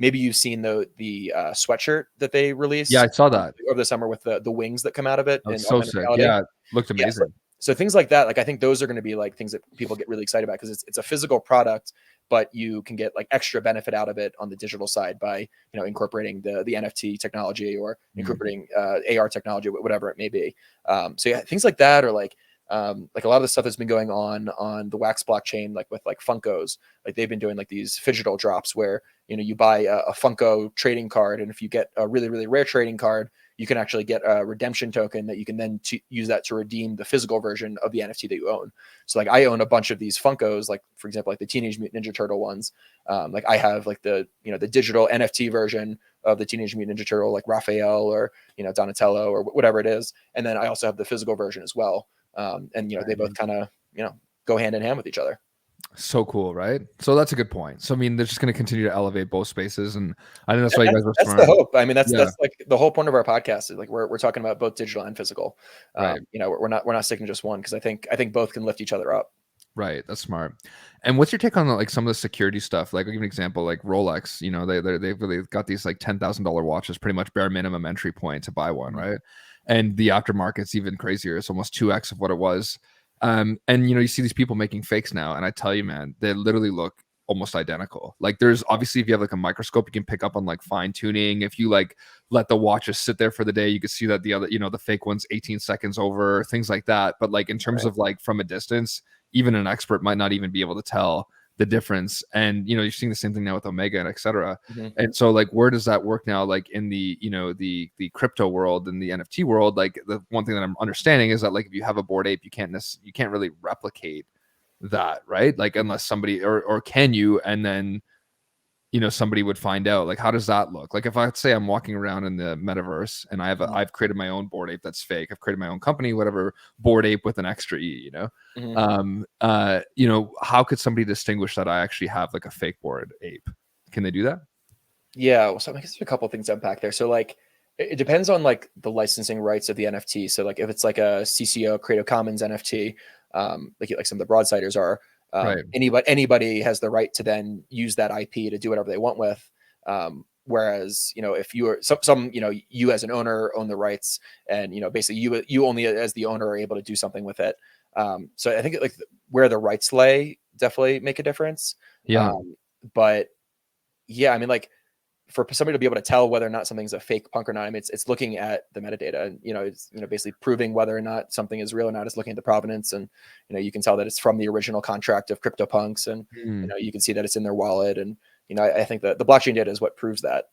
maybe you've seen the sweatshirt that they released. Yeah, I saw that over the summer with the wings that come out of it. And so sick. Yeah, it looked amazing. Yeah, so things like that, like I think those are going to be like things that people get really excited about because it's a physical product, but you can get like extra benefit out of it on the digital side by incorporating the NFT technology or incorporating AR technology, whatever it may be. So yeah, things like that, or like a lot of the stuff that's been going on the Wax blockchain, like with like Funkos, like they've been doing like these phygital drops where you buy a Funko trading card, and if you get a really, really rare trading card, you can actually get a redemption token that you can then use that to redeem the physical version of the NFT that you own. So like I own a bunch of these Funkos, like for example, like the Teenage Mutant Ninja Turtle ones. Like I have like the digital NFT version of the Teenage Mutant Ninja Turtle, like Raphael or Donatello or whatever it is, and then I also have the physical version as well. And they both kind of go hand in hand with each other. So cool, right? So that's a good point. So I mean, they're just going to continue to elevate both spaces, and I think that's why you guys are smart. That's the hope. I mean, that's like the whole point of our podcast is like we're talking about both digital and physical. Right. We're not sticking to just one, because I think both can lift each other up. Right. That's smart. And what's your take on like some of the security stuff? Like, I'll give an example, like Rolex, they've got these like $10,000 watches, pretty much bare minimum entry point to buy one. Right. And the aftermarket's even crazier. It's almost 2x of what it was. And you see these people making fakes now, and I tell you, man, they literally look almost identical. Like there's obviously, if you have like a microscope, you can pick up on like fine tuning. If you like let the watches sit there for the day, you can see that the other, the fake one's 18 seconds over, things like that. But like in terms of like from a distance, even an expert might not even be able to tell the difference. And you're seeing the same thing now with Omega and etc. And so like where does that work now, like in the the crypto world and the NFT world? Like the one thing that I'm understanding is that like if you have a Bored Ape, you can't really replicate that, right? Like unless somebody, or can you? And then somebody would find out. Like how does that look? Like if I say I'm walking around in the metaverse and I've created my own Bored Ape that's fake, I've created my own company, whatever, Bored Ape with an extra E, how could somebody distinguish that I actually have like a fake Bored Ape? Can they do that? Yeah, well, so I guess there's a couple things to unpack there. So like it depends on like the licensing rights of the NFT. So like if it's like a CCO, Creative Commons NFT, like some of the broadsiders are, Right. anybody has the right to then use that IP to do whatever they want with. Whereas if you are some you as an owner own the rights, and basically you only as the owner are able to do something with it. So I think like where the rights lay definitely make a difference. Yeah. But yeah, I mean, like for somebody to be able to tell whether or not something's a fake punk or not, I mean, it's looking at the metadata, and it's basically proving whether or not something is real or not. It's looking at the provenance, and you can tell that it's from the original contract of CryptoPunks, and you can see that it's in their wallet, and I think that the blockchain data is what proves that.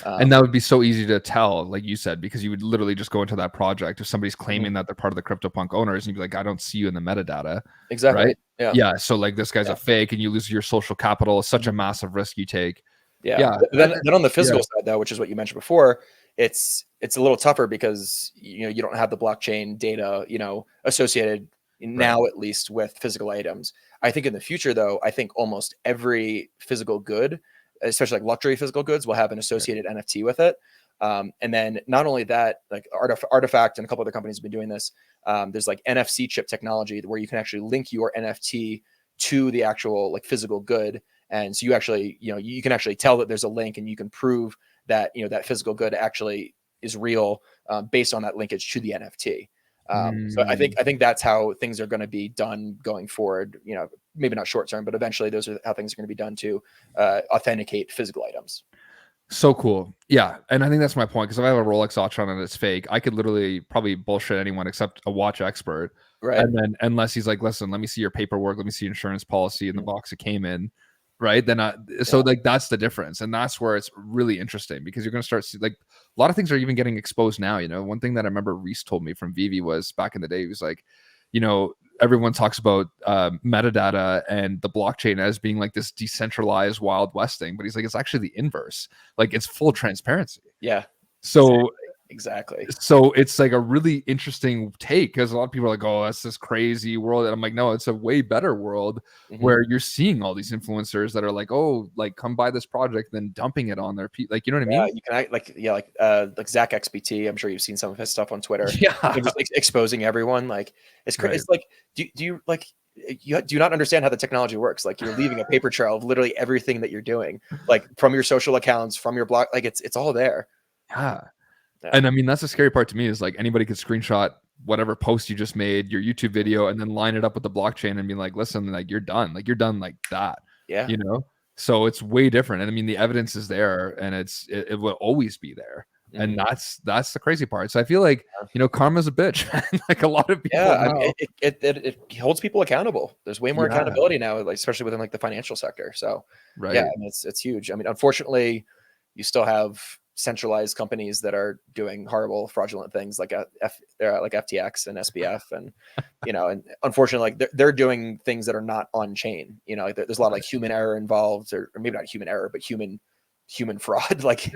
And that would be so easy to tell, like you said, because you would literally just go into that project if somebody's claiming that they're part of the CryptoPunk owners, and you'd be like, I don't see you in the metadata. Exactly. Right. Yeah. So like this guy's a fake, and you lose your social capital. It's such a massive risk you take. Yeah. Then on the physical side, though, which is what you mentioned before, it's a little tougher because you don't have the blockchain data associated now, at least, with physical items. I think in the future, though, I think almost every physical good, especially like luxury physical goods, will have an associated NFT with it. And then not only that, like Artifact and a couple other companies have been doing this. There's like NFC chip technology where you can actually link your NFT to the actual like physical good. And so you actually, you can actually tell that there's a link, and you can prove that, that physical good actually is real based on that linkage to the NFT. So I think that's how things are going to be done going forward. Maybe not short term, but eventually those are how things are going to be done to authenticate physical items. So cool. Yeah. And I think that's my point, because if I have a Rolex watch on and it's fake, I could literally probably bullshit anyone except a watch expert. Right. And then unless he's like, listen, let me see your paperwork, let me see your insurance policy in the box it came in. Right. Then like that's the difference. And that's where it's really interesting, because you're going to start see, like a lot of things are even getting exposed now. One thing that I remember Reese told me from Veve'S was back in the day, he was like, everyone talks about metadata and the blockchain as being like this decentralized Wild West thing, but he's like, it's actually the inverse. Like it's full transparency. Yeah. So exactly. So it's like a really interesting take, because a lot of people are like, oh, that's this crazy world. And I'm like, no, it's a way better world where you're seeing all these influencers that are like, oh, like come buy this project, then dumping it on their like, you know what I mean? You can like Zach XBT. I'm sure you've seen some of his stuff on Twitter. Yeah. Just like exposing everyone. Like it's crazy. Right. It's like, do you like, you do not understand how the technology works. Like you're leaving a paper trail of literally everything that you're doing, like from your social accounts, from your blog, like it's all there. Yeah. And I mean, that's the scary part to me, is like anybody could screenshot whatever post you just made, your YouTube video, and then line it up with the blockchain and be like, listen, like you're done like that. Yeah. So it's way different. And I mean, the evidence is there, and it will always be there. And that's the crazy part. So I feel like, karma's a bitch. Like a lot of people. Yeah. I mean, it holds people accountable. There's way more accountability now, like especially within like the financial sector. So yeah, I mean, it's huge. I mean, unfortunately, you still have centralized companies that are doing horrible, fraudulent things like like FTX and SBF, and and unfortunately, like they're doing things that are not on chain. Like there's a lot of like human error involved, or maybe not human error, but human fraud, like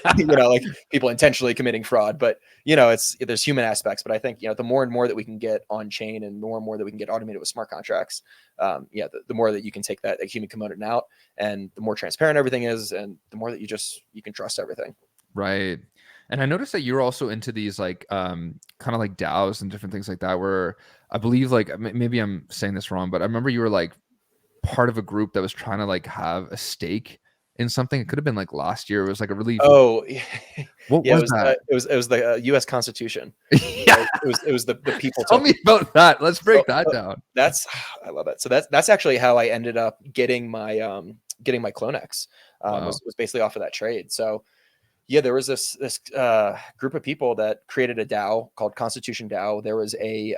like people intentionally committing fraud. But there's human aspects. But I think the more and more that we can get on chain, and more that we can get automated with smart contracts, the more that you can take that human component out, and the more transparent everything is, and the more that you can trust everything. Right. And I noticed that you're also into these like kind of like DAOs and different things like that, where I believe, like maybe I'm saying this wrong, but I remember you were like part of a group that was trying to like have a stake in something. It could have been like last year. It was like a really Oh, what yeah, was that? it was the U.S. Constitution. Yeah, It was the people tell token. me about that. Let's break So that down. that's I love it. So that's actually how I ended up getting my Clonex. Wow. Was basically off of that trade. So yeah, there was this group of people that created a DAO called Constitution DAO. There was a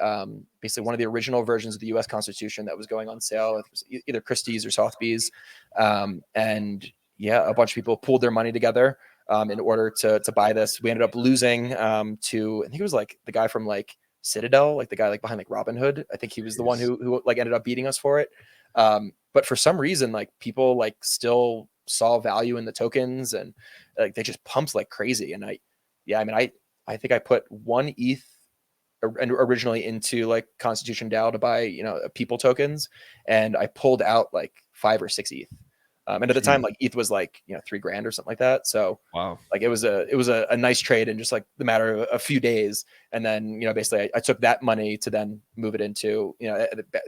basically one of the original versions of the U.S. Constitution that was going on sale. It was either Christie's or Sotheby's, and yeah, a bunch of people pooled their money together in order to buy this. We ended up losing to, I think it was like the guy from like Citadel, like the guy like behind like Robinhood. I think he was the one who like ended up beating us for it. But for some reason, like people like still saw value in the tokens, and like they just pumped like crazy. And I think I put 1 ETH originally into like Constitution DAO to buy, people tokens, and I pulled out like 5 or 6 ETH. And at the time, like ETH was like $3,000 or something like that. So Wow. like it was a nice trade in just like the matter of a few days. And then basically I took that money to then move it into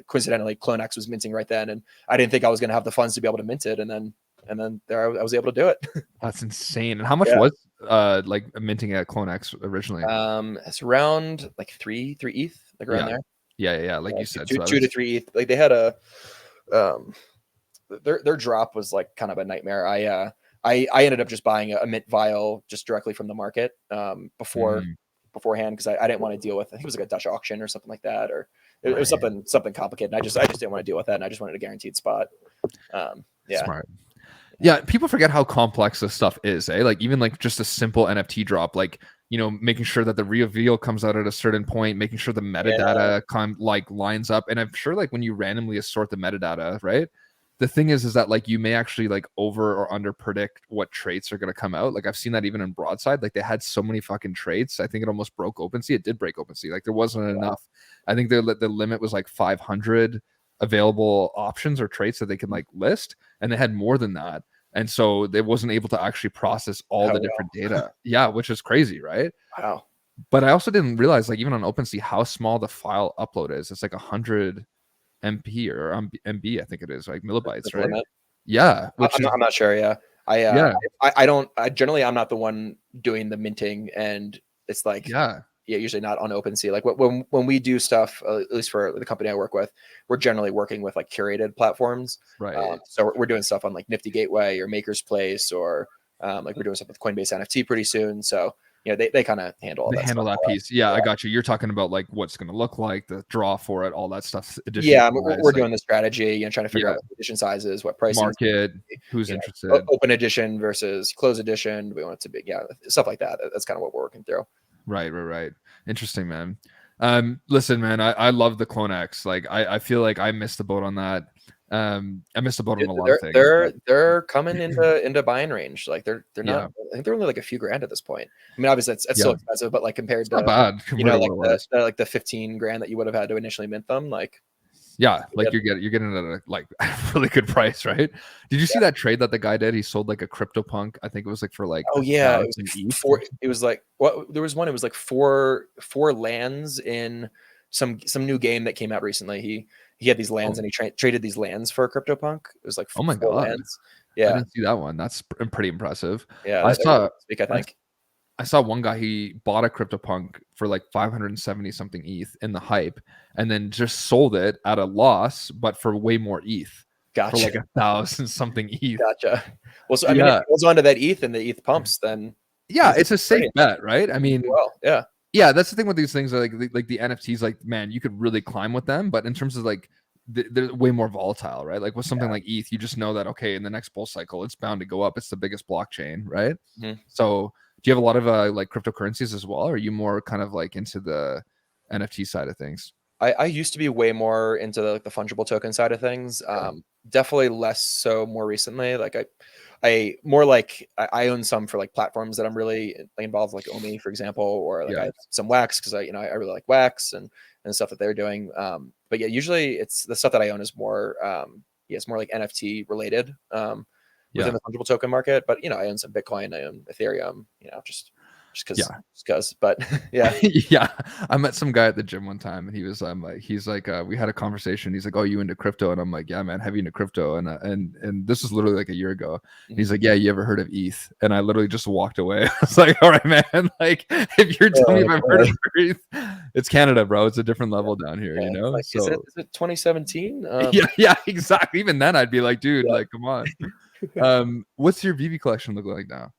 coincidentally Clonex was minting right then, and I didn't think I was going to have the funds to be able to mint it, and then there I was able to do it. That's insane. And how much Yeah. was like minting at CloneX originally? It's around like three ETH, like around there. Yeah. Like you said, two to 3 ETH. Like they had a their drop was like kind of a nightmare. I ended up just buying a mint vial just directly from the market beforehand, because I didn't want to deal with, I think it was like a Dutch auction or something like that, or it was something complicated. And I just didn't want to deal with that, and I just wanted a guaranteed spot. Yeah. Smart. Yeah, people forget how complex this stuff is, eh? Like even like just a simple NFT drop, like making sure that the reveal comes out at a certain point, making sure the metadata like lines up. And I'm sure like when you randomly assort the metadata, right? The thing is that like you may actually like over or under predict what traits are going to come out. Like I've seen that even in Broadside, like they had so many fucking traits. I think it almost broke OpenSea. It did break OpenSea. Like there wasn't enough. I think the limit was like 500 available options or traits that they can like list, and they had more than that, and so they wasn't able to actually process all the different data. Yeah, which is crazy, right? Wow. But I also didn't realize, like even on OpenSea, how small the file upload is. It's like 100 MP or MB, I think it is, like millibytes, right? Limit. Yeah, I'm not sure. Yeah, I don't. Generally, I'm not the one doing the minting, and it's like usually not on OpenSea. Like when we do stuff, at least for the company I work with, we're generally working with like curated platforms. Right. So we're doing stuff on like Nifty Gateway or Maker's Place, or like we're doing stuff with Coinbase NFT pretty soon. So they kind of handle that piece. Yeah, I got you. You're talking about like what's going to look like, the draw for it, all that stuff. Yeah, we're doing the strategy, trying to figure out what edition sizes, what pricing, market, who's interested, open edition versus closed edition. We want it to be stuff like that. That's kind of what we're working through. Right. Interesting, man. Listen, man, I love the Clonex. Like I feel like I missed the boat on that. I missed the boat on a lot of things. They're coming into buying range. Like they're not. I think they're only like a few grand at this point. I mean, obviously it's still expensive, but like compared to not bad. Like the 15 grand that you would have had to initially mint them, like. Yeah, like you're getting it at a really good price, right? Did you see that trade that the guy did? He sold like a CryptoPunk. I think it was like for like it was like four. It was like there was one. It was like four lands in some new game that came out recently. He had these lands and he traded these lands for a CryptoPunk. It was like 4 lands. Yeah, I didn't see that one. That's pretty impressive. Yeah, I saw one guy, he bought a CryptoPunk for like 570 something ETH in the hype, and then just sold it at a loss, but for way more ETH. Gotcha. For like 1,000 something ETH. Gotcha. Well, so I mean, if it goes onto that ETH and the ETH pumps, then it's a safe bet, right? I mean, yeah, that's the thing with these things. Like the NFTs, like man, you could really climb with them, but in terms of like they're way more volatile, right? Like with something like ETH, you just know that okay, in the next bull cycle, it's bound to go up. It's the biggest blockchain, right? Mm-hmm. So do you have a lot of like cryptocurrencies as well? Or are you more kind of like into the NFT side of things? I used to be way more into the fungible token side of things. Definitely less so more recently. Like I more like I own some for like platforms that I'm really involved, like Omi, for example, or like I have some Wax because I really like Wax and stuff that they're doing. But yeah, usually it's the stuff that I own is more it's more like NFT related. Within the fungible token market, but I own some Bitcoin, I own Ethereum, just just because, but yeah. Yeah, I met some guy at the gym one time, and he was we had a conversation. He's like, "Oh, you into crypto?" And I'm like, "Yeah, man, heavy into crypto." And this was literally like a year ago. And he's like, "Yeah, you ever heard of ETH?" And I literally just walked away. I was like, "All right, man. Like, if you're telling me if I've heard of ETH, it's Canada, bro. It's a different level down here, you know." Like, So is it 2017? yeah, exactly. Even then, I'd be like, "Dude, Yeah. like, come on." What's your VV collection look like now?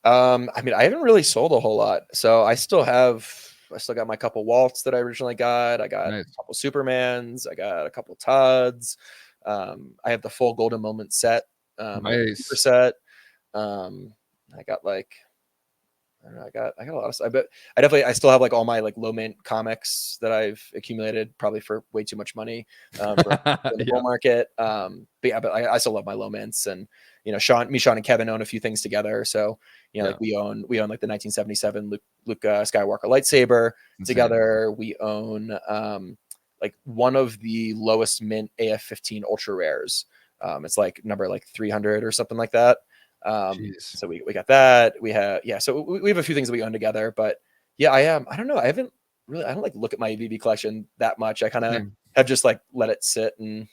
I mean, I haven't really sold a whole lot, so I still got my couple Waltz that I originally got. I got a Nice. couple Supermans. I got a couple Todds. I have the full Golden Moment set, like super Nice. set. I got like I don't know, I got a lot of stuff. But I still have like all my like low mint comics that I've accumulated probably for way too much money for in the bull market. But I still love my low mints, and Sean and Kevin own a few things together. So like we own like the 1977 Luke Skywalker lightsaber together. We own like one of the lowest mint AF-15 ultra rares. It's like number like 300 or something like that. So we got that. We have so we have a few things that we own together, but I don't know. I don't like look at my VV collection that much. I kind of have just like let it sit and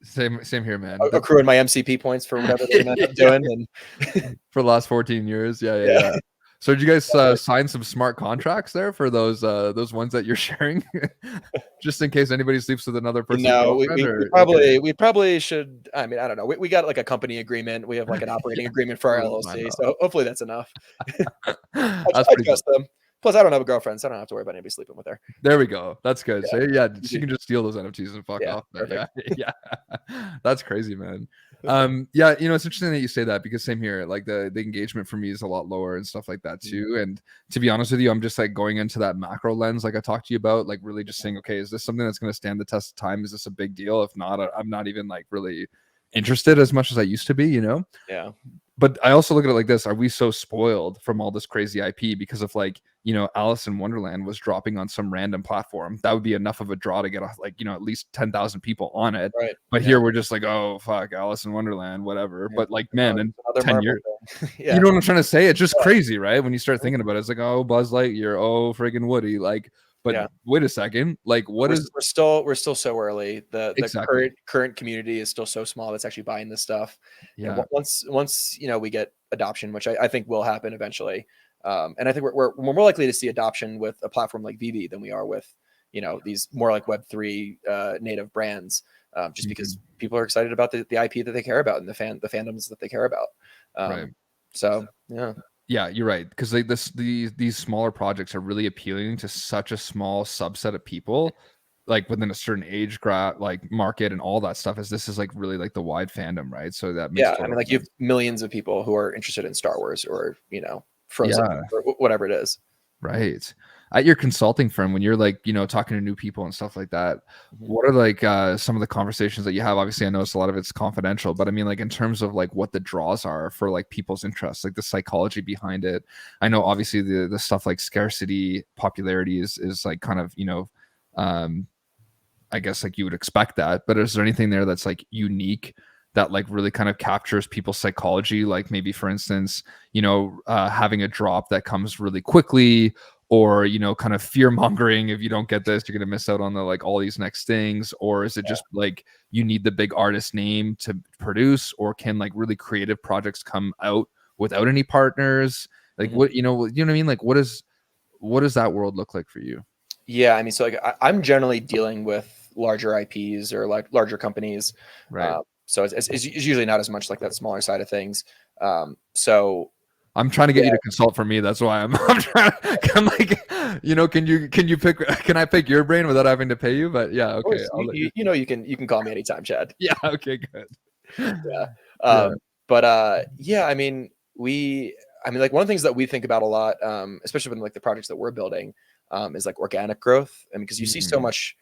same here, man. Accruing my MCP points for whatever they're gonna end up doing and for the last 14 years. Yeah. So did you guys sign some smart contracts there for those ones that you're sharing, just in case anybody sleeps with another person? No, we probably should. I mean, I don't know. We got like a company agreement. We have like an operating agreement for our LLC. So hopefully that's enough. I trust them. Plus, I don't have a girlfriend, so I don't have to worry about anybody sleeping with her. There we go. That's good. So she can just steal those NFTs and fuck off. Yeah. That's crazy, man. Yeah, it's interesting that you say that, because same here. Like the engagement for me is a lot lower and stuff like that too. And to be honest with you, I'm just like going into that macro lens, like I talked to you about, like really just saying, okay, is this something that's going to stand the test of time? Is this a big deal? If not, I'm not even like really interested as much as I used to be. Yeah. But I also look at it like this: are we so spoiled from all this crazy IP because of like, Alice in Wonderland was dropping on some random platform? That would be enough of a draw to get at least 10,000 people on it. Right. But here we're just like, oh fuck, Alice in Wonderland, whatever. But like, man, in 10 years, you know what I'm trying to say? It's just crazy, right? When you start thinking about it, it's like, oh, Buzz Lightyear, oh, friggin' Woody, like. But wait a second, like we're still so early. The current community is still so small that's actually buying this stuff. Yeah. Once we get adoption, which I think will happen eventually, and I think we're more likely to see adoption with a platform like Veve'S than we are with these more like Web3 native brands, just because people are excited about the IP that they care about and the fandoms that they care about. Right. So yeah. Yeah, you're right, because like these smaller projects are really appealing to such a small subset of people, like within a certain age like market and all that stuff. As this is like really like the wide fandom, right? So that makes I mean, like you have millions of people who are interested in Star Wars or Frozen or whatever it is. Right. At your consulting firm, when you're like, talking to new people and stuff like that, what are like some of the conversations that you have? Obviously, I know a lot of it's confidential, but I mean, like in terms of like what the draws are for like people's interests, like the psychology behind it. I know obviously the stuff like scarcity, popularity is like kind of, I guess like you would expect that, but is there anything there that's like unique that like really kind of captures people's psychology? Like maybe, for instance, having a drop that comes really quickly, or kind of fear mongering, if you don't get this, you're going to miss out on the like all these next things? Or is it just like you need the big artist name to produce, or can like really creative projects come out without any partners? Like what what I mean? Like what does that world look like for you? Yeah, I mean, so like I'm generally dealing with larger IPs or like larger companies, right? So it's usually not as much like that smaller side of things. So I'm trying to get you to consult for me. That's why I'm trying to, I'm like, can I pick your brain without having to pay you? But yeah, okay. You can call me anytime, Chad. Yeah. Okay, good. But I mean, like one of the things that we think about a lot, especially with like the projects that we're building, is like organic growth. I mean, because you see so much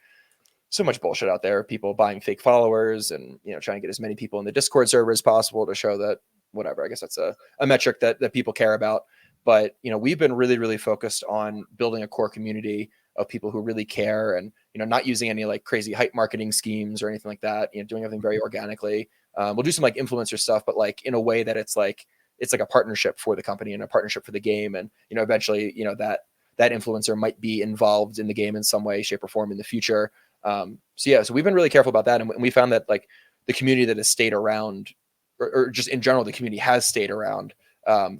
bullshit out there, people buying fake followers and trying to get as many people in the Discord server as possible to show that whatever. I guess that's a metric that people care about. But we've been really, really focused on building a core community of people who really care, and not using any like crazy hype marketing schemes or anything like that. Doing everything very organically. We'll do some like influencer stuff, but like in a way that it's like it's like a partnership for the company and a partnership for the game. And, eventually, that influencer might be involved in the game in some way, shape, or form in the future. So we've been really careful about that. And we found that like the community that has stayed around, or just in general, the community has stayed around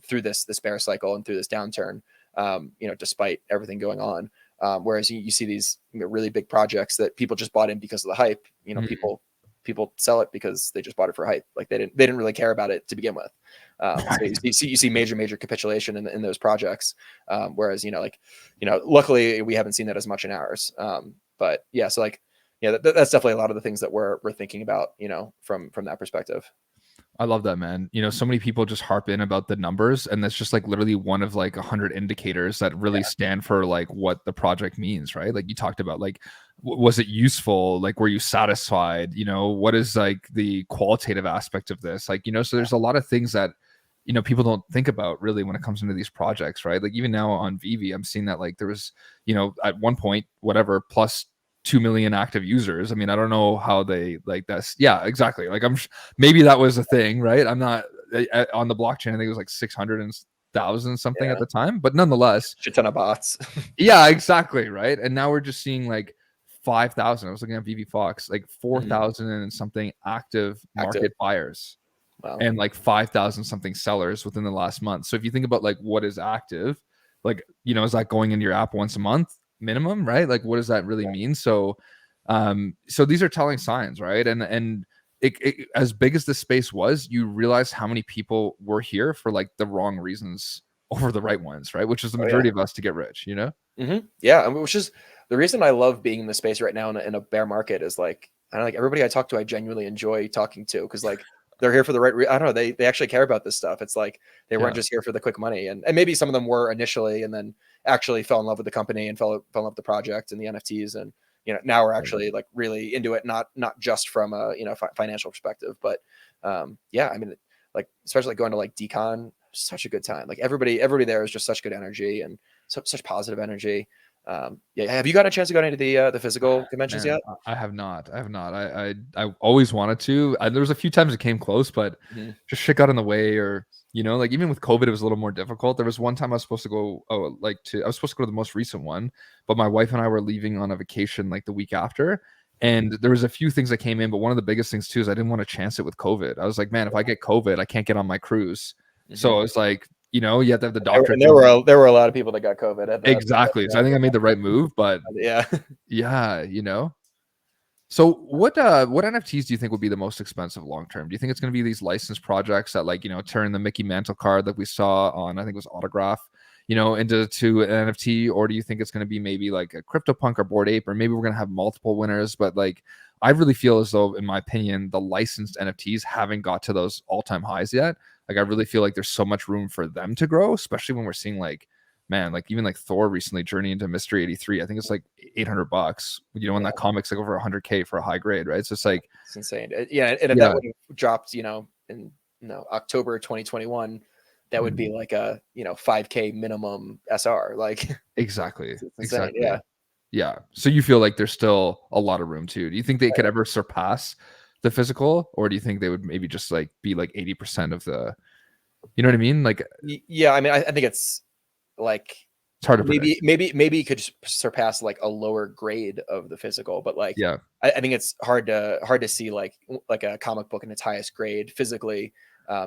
through this bear cycle and through this downturn, despite everything going on. Whereas you see these really big projects that people just bought in because of the hype. People sell it because they just bought it for hype. Like they didn't really care about it to begin with. So you see major capitulation in those projects. Whereas luckily we haven't seen that as much in ours. But yeah, so like that's definitely a lot of the things that we're thinking about. From that perspective. I love that, man. So many people just harp in about the numbers, and that's just like literally one of like 100 indicators that really stand for like what the project means, right? Like you talked about, like, was it useful? Like, were you satisfied? What is like the qualitative aspect of this? Like, so there's a lot of things that, people don't think about really when it comes into these projects, right? Like even now on Veve'S, I'm seeing that like there was, at one point, whatever, plus 2 million active users. I mean, I don't know how they like that's. Yeah, exactly. Like maybe that was a thing, right? I'm not on the blockchain. I think it was like 600,000 something at the time, but nonetheless, shit ton of bots. Yeah, exactly. Right. And now we're just seeing like 5,000. I was looking at VV Fox, like 4,000 and something active market buyers. Wow. And like 5,000 something sellers within the last month. So if you think about like what is active, like, is that going into your app once a month minimum, right? Like what does that really mean? So these are telling signs, right? And it as big as this space was, you realize how many people were here for like the wrong reasons over the right ones, right? Which is the majority of us to get rich, Yeah, which is the reason I love being in the space right now in a bear market is like, I don't know, like everybody I talk to, I genuinely enjoy talking to, because like they're here for the right I don't know, they actually care about this stuff. It's like they weren't just here for the quick money, and maybe some of them were initially, and then actually fell in love with the company and fell in love with the project and the NFTs, and now we're actually like really into it, not just from a financial perspective, but yeah, I mean, like especially like going to like Decon, such a good time. Like everybody there is just such good energy and such positive energy. Yeah, have you got a chance to go into the physical conventions yet? I have not. I always wanted to. There was a few times it came close, but just shit got in the way, or like even with COVID, it was a little more difficult. There was one time I was supposed to go, I was supposed to go to the most recent one, but my wife and I were leaving on a vacation like the week after, and there was a few things that came in, but one of the biggest things too is I didn't want to chance it with COVID. I was like, man, if I get COVID, I can't get on my cruise. So it's like, you have to have the doctor. And there were a lot of people that got COVID. Exactly. So I think I made the right move, but yeah. So what NFTs do you think would be the most expensive long term? Do you think it's going to be these licensed projects that like, turn the Mickey Mantle card that we saw on, I think it was Autograph, into an NFT, or do you think it's going to be maybe like a CryptoPunk or Bored Ape, or maybe we're going to have multiple winners? But like, I really feel as though, in my opinion, the licensed NFTs haven't got to those all-time highs yet. Like, I really feel like there's so much room for them to grow, especially when we're seeing like, man, like even like Thor recently, Journey into Mystery 83, I think it's like $800, in that comic's like over 100K for a high grade, right? So it's like, it's insane. Yeah. And if that would have dropped, in October 2021, that would be like a 5K minimum SR. Like exactly. Yeah. Yeah. So you feel like there's still a lot of room too. Do you think they could ever surpass the physical, or do you think they would maybe just like be like 80% of the, you know what I mean? Like, yeah, I mean, I think it's like, it's hard to predict. maybe it could surpass like a lower grade of the physical, but like, yeah, I think it's hard to see like a comic book in its highest grade physically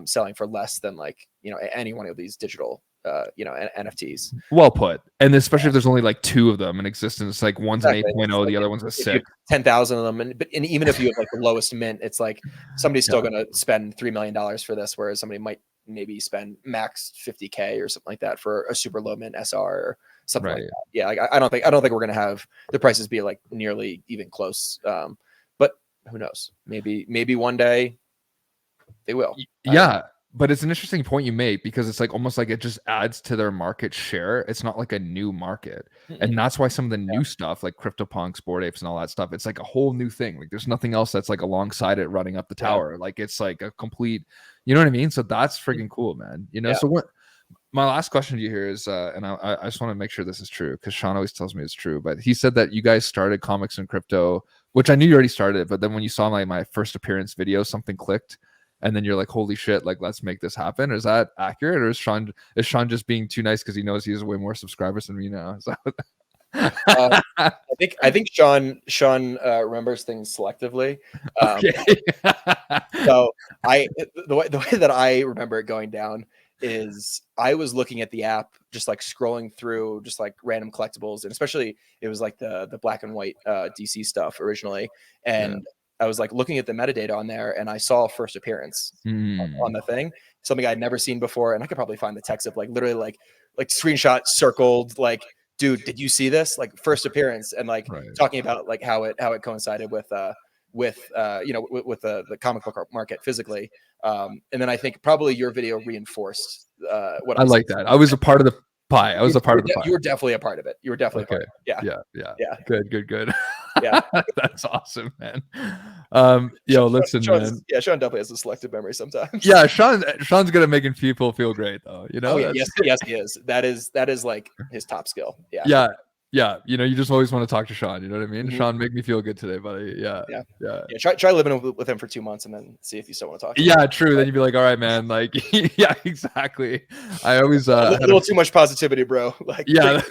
selling for less than like any one of these digital NFTs. Well put. And especially if there's only like 2 of them in existence, like one's an 8.0, the other one's a 6. 10,000 of them, and even if you have like the lowest mint, it's like somebody's still going to spend $3 million for this, whereas somebody might maybe spend max 50K or something like that for a super low mint SR or something like that. Yeah, like I don't think we're going to have the prices be like nearly even close. But who knows? Maybe one day they will. Yeah. But it's an interesting point you make, because it's like almost like it just adds to their market share. It's not like a new market. And that's why some of the new stuff like CryptoPunks, Bored Apes, and all that stuff, it's like a whole new thing. Like there's nothing else that's like alongside it running up the tower. Like it's like a complete, you know what I mean? So that's freaking cool, man. So what my last question to you here is, and I just want to make sure this is true, because Sean always tells me it's true, but he said that you guys started Comics and Crypto, which I knew you already started, but then when you saw my first appearance video, something clicked. and then you're like, holy shit, like let's make this happen. Is that accurate, or is Sean just being too nice because he knows he has way more subscribers than me now? Is that I think Sean remembers things selectively. okay. So the way that I remember it going down is I was looking at the app, just like scrolling through just like random collectibles, and especially it was like the black and white DC stuff originally, and I was like looking at the metadata on there, and I saw first appearance on the thing, something I'd never seen before, and I could probably find the text of like literally like screenshot circled like, dude, did you see this? Like first appearance, and like talking about like how it coincided with you know, with the comic book market physically. And then I think probably your video reinforced what I like that. I was a part of the pie. I was a part of the pie. You were definitely a part of it. You were definitely okay. a part of it. Yeah. Good. Yeah. That's awesome, man. Listen, man. Yeah, Sean definitely has a selective memory sometimes. Yeah, Sean's good at making people feel great, though. You know. Oh, yes, he is. That is like his top skill. Yeah. You know, you just always want to talk to Sean. You know what I mean? Sean, make me feel good today, buddy. Yeah. Try living with him for 2 months and then see if you still want to talk to him. Yeah, true. Then you'd be like, all right, man. Like, yeah, exactly. I always a little too much positivity, bro. Like, yeah.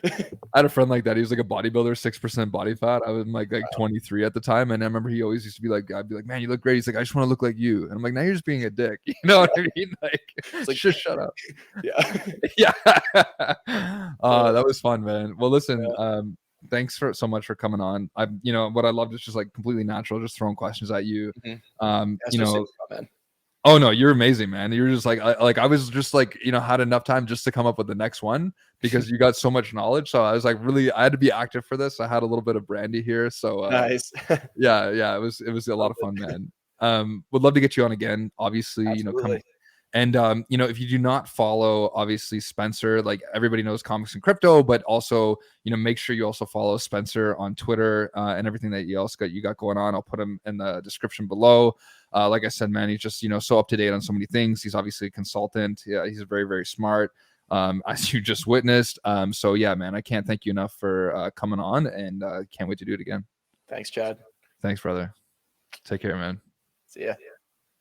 I had a friend like that. He was like a bodybuilder, 6% body fat. I was like 23 at the time, and I remember he always used to be like, I'd be like, man, you look great. He's like, I just want to look like you, and I'm like, now you're just being a dick. You know what I mean? Like just shut up. Yeah. That was fun, man. Well, listen. Thanks so much for coming on. What I loved is just like completely natural, just throwing questions at you. Oh no, you're amazing, man. You're just like I was just like, had enough time just to come up with the next one because you got so much knowledge. So I was like, really, I had to be active for this. I had a little bit of brandy here. So nice. yeah. It was a lot of fun, man. Would love to get you on again. Obviously, Absolutely. And if you do not follow, obviously, Spencer, like everybody knows Comics and Crypto, but also, make sure you also follow Spencer on Twitter and everything that you got going on. I'll put him in the description below. Like I said, man, he's just, so up to date on so many things. He's obviously a consultant. Yeah, he's very, very smart, as you just witnessed. So yeah, man, I can't thank you enough for coming on, and can't wait to do it again. Thanks, Chad. Thanks, brother. Take care, man. See ya.